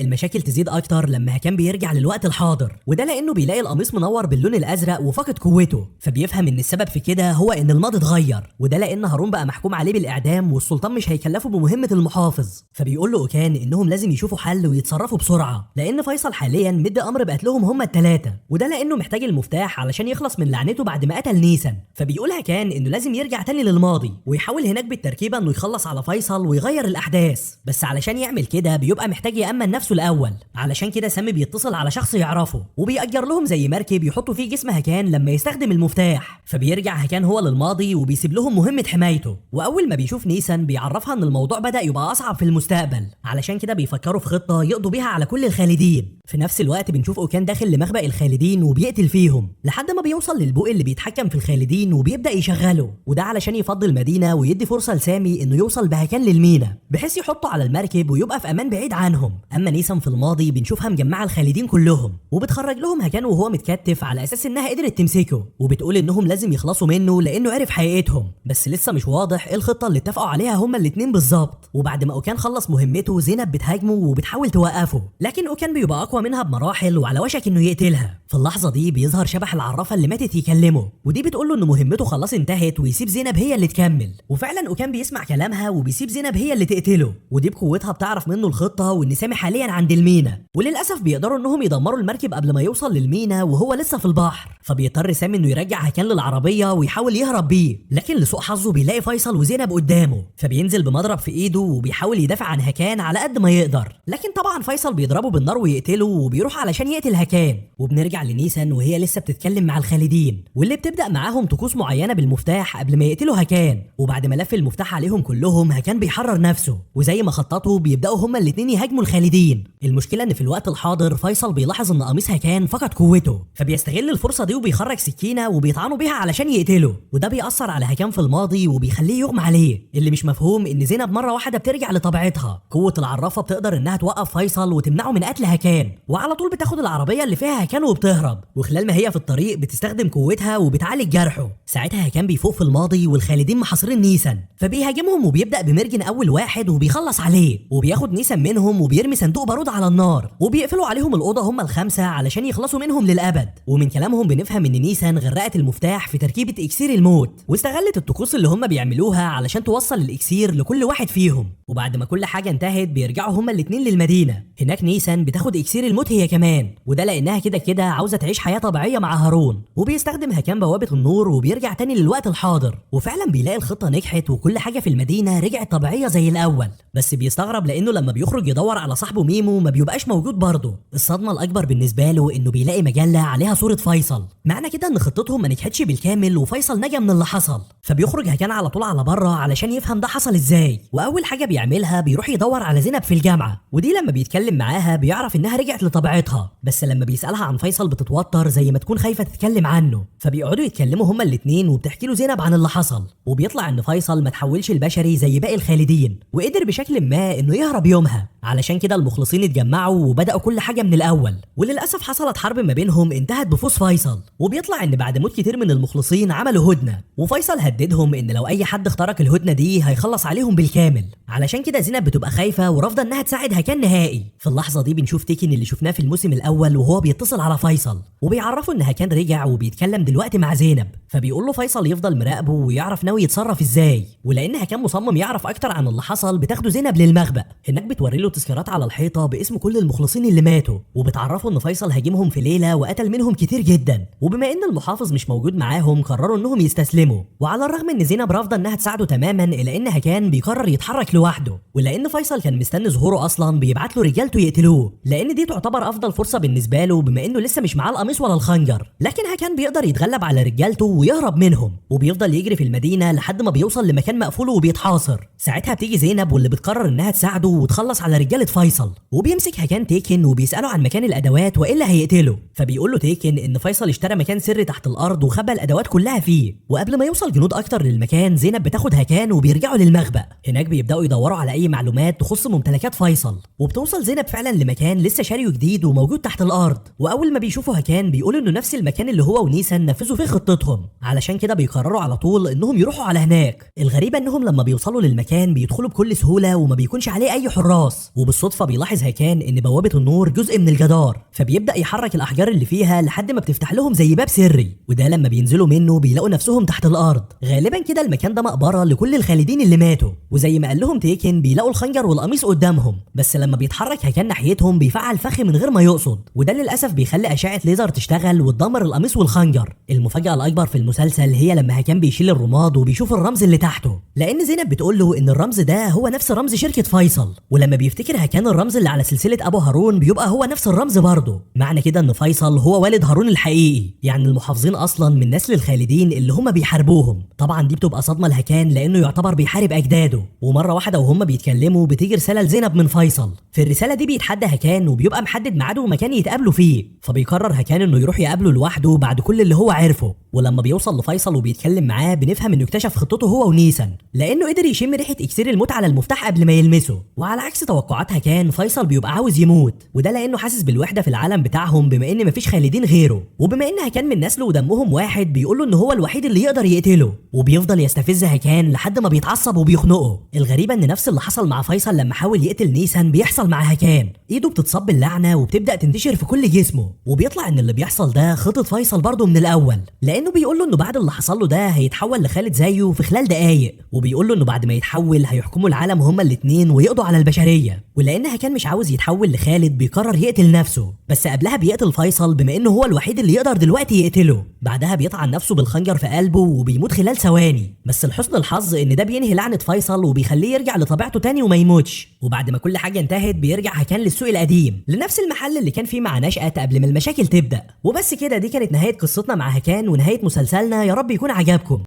المشاكل تزيد اكتر لما هكان بيرجع للوقت الحاضر، وده لانه بيلاقي القميص منور باللون الازرق وفاقد قوته. فبيفهم ان السبب في كده هو ان الماضي اتغير، وده لان هارون بقى محكوم عليه بالاعدام والسلطان مش هيكلفه بمهمه المحافظ. فبيقول له اوكان انهم لازم يشوفوا حل ويتصرفوا بسرعه، لان فيصل حاليا مدي امر بقتلهم هم الثلاثه، وده لانه محتاج المفتاح علشان يخلص من لعنته بعد ما قتل نيسان. فبيقول هكان انه لازم يرجع تاني للماضي ويحاول هناك بالتركيبه انه يخلص على فيصل ويغير الاحداث، بس علشان يعمل كده بيبقى محتاج يامن نفسه الاول. الاول. علشان كده سامي بيتصل على شخص يعرفه وبيأجر لهم زي مركب يحطوا فيه جسم هكان لما يستخدم المفتاح. فبيرجع هكان هو للماضي وبيسيب لهم مهمة حمايته. واول ما بيشوف نيسان بيعرفها ان الموضوع بدأ يبقى اصعب في المستقبل، علشان كده بيفكروا في خطة يقضوا بيها على كل الخالدين. في نفس الوقت بنشوف اوكان داخل لمخبأ الخالدين وبيقتل فيهم لحد ما بيوصل للبوق اللي بيتحكم في الخالدين وبيبدأ يشغله، وده علشان يفضي المدينة ويدي فرصة لسامي انه يوصل بهكان للمينا بحيث يحطه على المركب ويبقى في امان بعيد عنهم. اما نيسان في الماضي بنشوفها مجمعة الخالدين كلهم وبتخرج لهم هكان وهو متكتف على اساس انها قدرت تمسكه، وبتقول انهم لازم يخلصوا منه لانه عرف حقيقتهم، بس لسه مش واضح ايه الخطة اللي اتفقوا عليها هما الاتنين بالظبط. وبعد ما اوكان خلص مهمته زينب بتهاجمه وبتحاول توقفه، لكن اوكان بيبقى اقوى منها بمراحل وعلى وشك انه يقتلها. في اللحظة دي بيظهر شبح العرافة اللي ماتت يكلمه، ودي بتقول له ان مهمته خلاص انتهت ويسيب زينب هي اللي تكمل. وفعلا اوكان بيسمع كلامها وبيسيب زينب هي اللي تقتله، ودي بقوتها بتعرف منه الخطة وان سامي حاليا عند المينا. وللاسف بيقدروا انهم يدمروا المركب قبل ما يوصل للمينا وهو لسه في البحر، فبيضطر سامي انه يرجع هكان للعربية ويحاول يهرب بيه، لكن لسوء حظه بيلاقي فيصل وزينب قدامه، فبينزل بمضرب في ايده وبيحاول يدافع عن هكان على قد ما يقدر، لكن طبعا فيصل بيضربه بالنار ويقتله وبيروح علشان يقتل هكان. وبنرجع لنيسان وهي لسه بتتكلم مع الخالدين واللي بتبدأ معاهم طقوس معينة بالمفتاح قبل ما يقتلوا هكان. وبعد ما لف المفتاح عليهم كلهم هكان بيحرر نفسه، وزي ما خططوا بيبدأوا هما الاتنين يهاجموا الخالدين. المشكلة ان في الوقت الحاضر فيصل بيلاحظ ان قميص هكان فقد قوته، فبيستغل الفرصة دي وبيخرج سكينة وبيطعنوا بيها علشان يقتله، وده بيأثر على هكان في الماضي وبيخليه يغمى عليه. اللي مش مفهوم ان زينب مرة واحدة بترجع لطبيعتها، قوة العرافة بتقدر انها توقف فيصل وتمنعه من قتل هكان، وعلى طول بتاخد العربية اللي فيها هكان وبتهرب، وخلال ما هي في الطريق بتستخدم قوتها وبتعالج جرحه. ساعتها هكان بيفوق في الماضي والخالدين محاصرين نيسان، فبيهاجمهم وبيبدأ بمرجن اول واحد وبيخلص عليه، وبياخد نيسان منهم وبيرمي صندوق بارود على النار وبيقفلوا عليهم الأوضة هم الخمسة علشان يخلصوا منهم للأبد. ومن كلامهم بنفهم ان نيسان غرقت المفتاح في تركيبة اكسير الموت، واستغلت الطقوس اللي هم بيعملوها علشان توصل الاكسير لكل واحد فيهم. وبعد ما كل حاجة انتهت بيرجعوا هما الاتنين للمدينة. هناك نيسان بتاخد اكسير الموت هي كمان، وده لانها كده كده عاوزة تعيش حياة طبيعية مع هارون. وبيستخدم هكان بوابة النور وبيرجع تاني للوقت الحاضر، وفعلا بيلاقي الخطة نجحت وكل حاجة في المدينة رجعت طبيعية زي الأول. بس بيستغرب لانه لما بيخرج يدور على صاحبه ميمو ما بيبقاش موجود برضه. الصدمة الأكبر بالنسبة له انه بيلاقي مجلة عليها صورة فيصل، معنى كده ان خطتهم ما نجحتش بالكامل وفيصل نجا من اللي حصل. فبيخرج هكان على طول على بره علشان يفهم ده حصل ازاي، واول حاجة بيعملها بيروح يدور على زينب في الجامعة، ودي لما بيتكلم معاها بيعرف انها رجعت لطبيعتها، بس لما بيسألها عن فيصل بتتوتر زي ما تكون خايفة تتكلم عنه. فبيقعدوا يتكلموا هما الاتنين وبتحكي له زينب عن اللي حصل، وبيطلع ان فيصل ما تحولش البشري زي باقي الخالدين وقدر بشكل ما انه يهرب يومها. علشان كده المخلصين اتجمعوا وبدأوا كل حاجة من الأول، وللأسف حصلت حرب ما بينهم انتهت بفوز فيصل. وبيطلع ان بعد موت كتير من المخلصين عملوا هدنة، وفيصل هددهم ان لو اي حد اخترق الهدنة دي هيخلص عليهم بالكامل. علشان كده زينب بتبقى خايفة ورافضة انها تساعد هكان نهائي. في اللحظة دي بنشوف تيكن اللي شفناه في الموسم الأول وهو بيتصل على فيصل وبيعرفه ان هكان رجع وبيتكلم دلوقتي مع زينب، فبيقول له فيصل يفضل مراقبه ويعرف ناوي يتصرف ازاي. ولان هكان مصمم يعرف اكتر عن اللي حصل بتاخده زينب للمخبأ. هناك بتوري له تذكارات على الحيطة باسم كل المخلصين اللي ماتوا، وبتعرفه ان فيصل هاجمهم في ليلة وقتل منهم كتير جدا، وبما ان المحافظ مش موجود معاهم قرروا انهم يستسلموا. وعلى الرغم ان زينب رافضة انها تساعده تماما الا ان هكان بيقرر يتحرك لوحده، ولان فيصل كان مستني ظهوره اصلا بيبعت له رجالته يقتلوه، لان دي تعتبر افضل فرصة بالنسبة له بما انه لسه مش معاه القميص ولا الخنجر. لكن هكان بيقدر يتغلب على رجالته ويهرب منهم، وبيفضل يجري في المدينة لحد ما بيوصل لمكان مقفول وبيتحاصر. ساعتها بتيجي زينب واللي بتقرر انها تساعده وتخلص على رجالة فيصل، وبيمسك هكان تيكن وبيسأله عن مكان الادوات والا هيقتله. فبيقول له تيكن ان فيصل اشترى مكان سري تحت الارض وخبى الادوات كلها فيه، وقبل ما يوصل جنود اكتر للمكان زينب بتاخد هكان وبيرجعوا للمخبأ. هناك بيبداوا يدوروا على اي معلومات تخص ممتلكات فيصل، وبتوصل زينب فعلا لمكان لسه شاريه جديد وموجود تحت الارض. واول ما بيشوفوا هكان بيقول انه نفس المكان اللي هو ونيسان نفذوا فيه خطتهم، علشان كده بيقرروا على طول انهم يروحوا على هناك. الغريبه انهم لما بيوصلوا للمكان بيدخلوا بكل سهوله وما بيكونش عليه اي حراس، وبالصدفه بيلاحظ هكان ان بوابه النور جزء من الجدار، فبيبدا يحرك الاحجار اللي فيها لحد ما بتفتح لهم زي باب سري، وده لما بينزلوا منه بيلاقوا نفسهم تحت الارض. غالبا كده المكان ده مقبره لكل الخالدين اللي ماتوا، وزي ما قال لهم تيكن بيلاقوا الخنجر والقميص قدامهم، بس لما بيتحرك هكان ناحيتهم بيفعل فخ من غير ما يقصد، وده للاسف بيخلي اشعه ليزر تشتغل وتدمر القميص والخنجر. المفاجاه الاكبر في المسلسل هي لما هكان بيشيل الرماد وبيشوف الرمز اللي تحته، لان زينب بتقول له ان الرمز ده هو نفس رمز شركه فيصل، ولما بيفتكر تفتكر هكان الرمز اللي على سلسله ابو هارون بيبقى هو نفس الرمز برضه، معنى كده ان فيصل هو والد هارون الحقيقي، يعني المحافظين اصلا من نسل الخالدين اللي هم بيحاربوهم. طبعا دي بتبقى صدمه لهكان لانه يعتبر بيحارب اجداده. ومره واحده وهم بيتكلموا بتيجي رساله لزينب من فيصل، في الرساله دي بيتحدى هكان وبيبقى محدد ميعاد ومكان يتقابلوا فيه، فبيقرر هكان انه يروح يقابله لوحده بعد كل اللي هو عارفه. ولما بيوصل لفيصل وبيتكلم معاه بنفهم انه اكتشف خطته هو ونيسان، لانه قدر يشم ريحه اكسير الموت على المفتاح قبل ما يلمسه. وعلى عكس توقعات هكان فيصل بيبقى عاوز يموت، وده لانه حاسس بالوحده في العالم بتاعهم بما ان مفيش خالدين غيره، وبما ان هكان من نسله ودمهم واحد بيقول له ان هو الوحيد اللي يقدر يقتله. وبيفضل يستفز هكان لحد ما بيتعصب وبيخنقه. الغريبه ان نفس اللي حصل مع فيصل لما حاول يقتل نيسان بيحصل مع هكان، ايده بتتصاب باللعنه وبتبدا تنتشر في كل جسمه. وبيطلع ان اللي بيحصل ده خطه فيصل برضه من الاول، لانه بيقول له انه بعد اللي حصل له ده هيتحول لخالد زيه في خلال دقايق، وبيقول له انه بعد ما يتحول هيحكموا العالم هما الاثنين ويقضوا على البشريه. ولان هكان مش عاوز يتحول لخالد بيقرر يقتل نفسه، بس قبلها بيقتل فيصل بما انه هو الوحيد اللي يقدر دلوقتي يقتله. بعدها بيطعن نفسه بالخنجر في قلبه وبيموت خلال ثواني، بس لحسن الحظ ان ده بينهي لعنه فيصل وبيخليه يرجع لطبيعته تاني وما يموتش. وبعد ما كل حاجه انتهت بيرجع هكان للسوق القديم، لنفس المحل اللي كان فيه مع نشأت قبل ما المشاكل تبدا. وبس كده دي كانت نهايه قصتنا مع هكان ونهايه مسلسلنا، يا رب يكون عجبكم.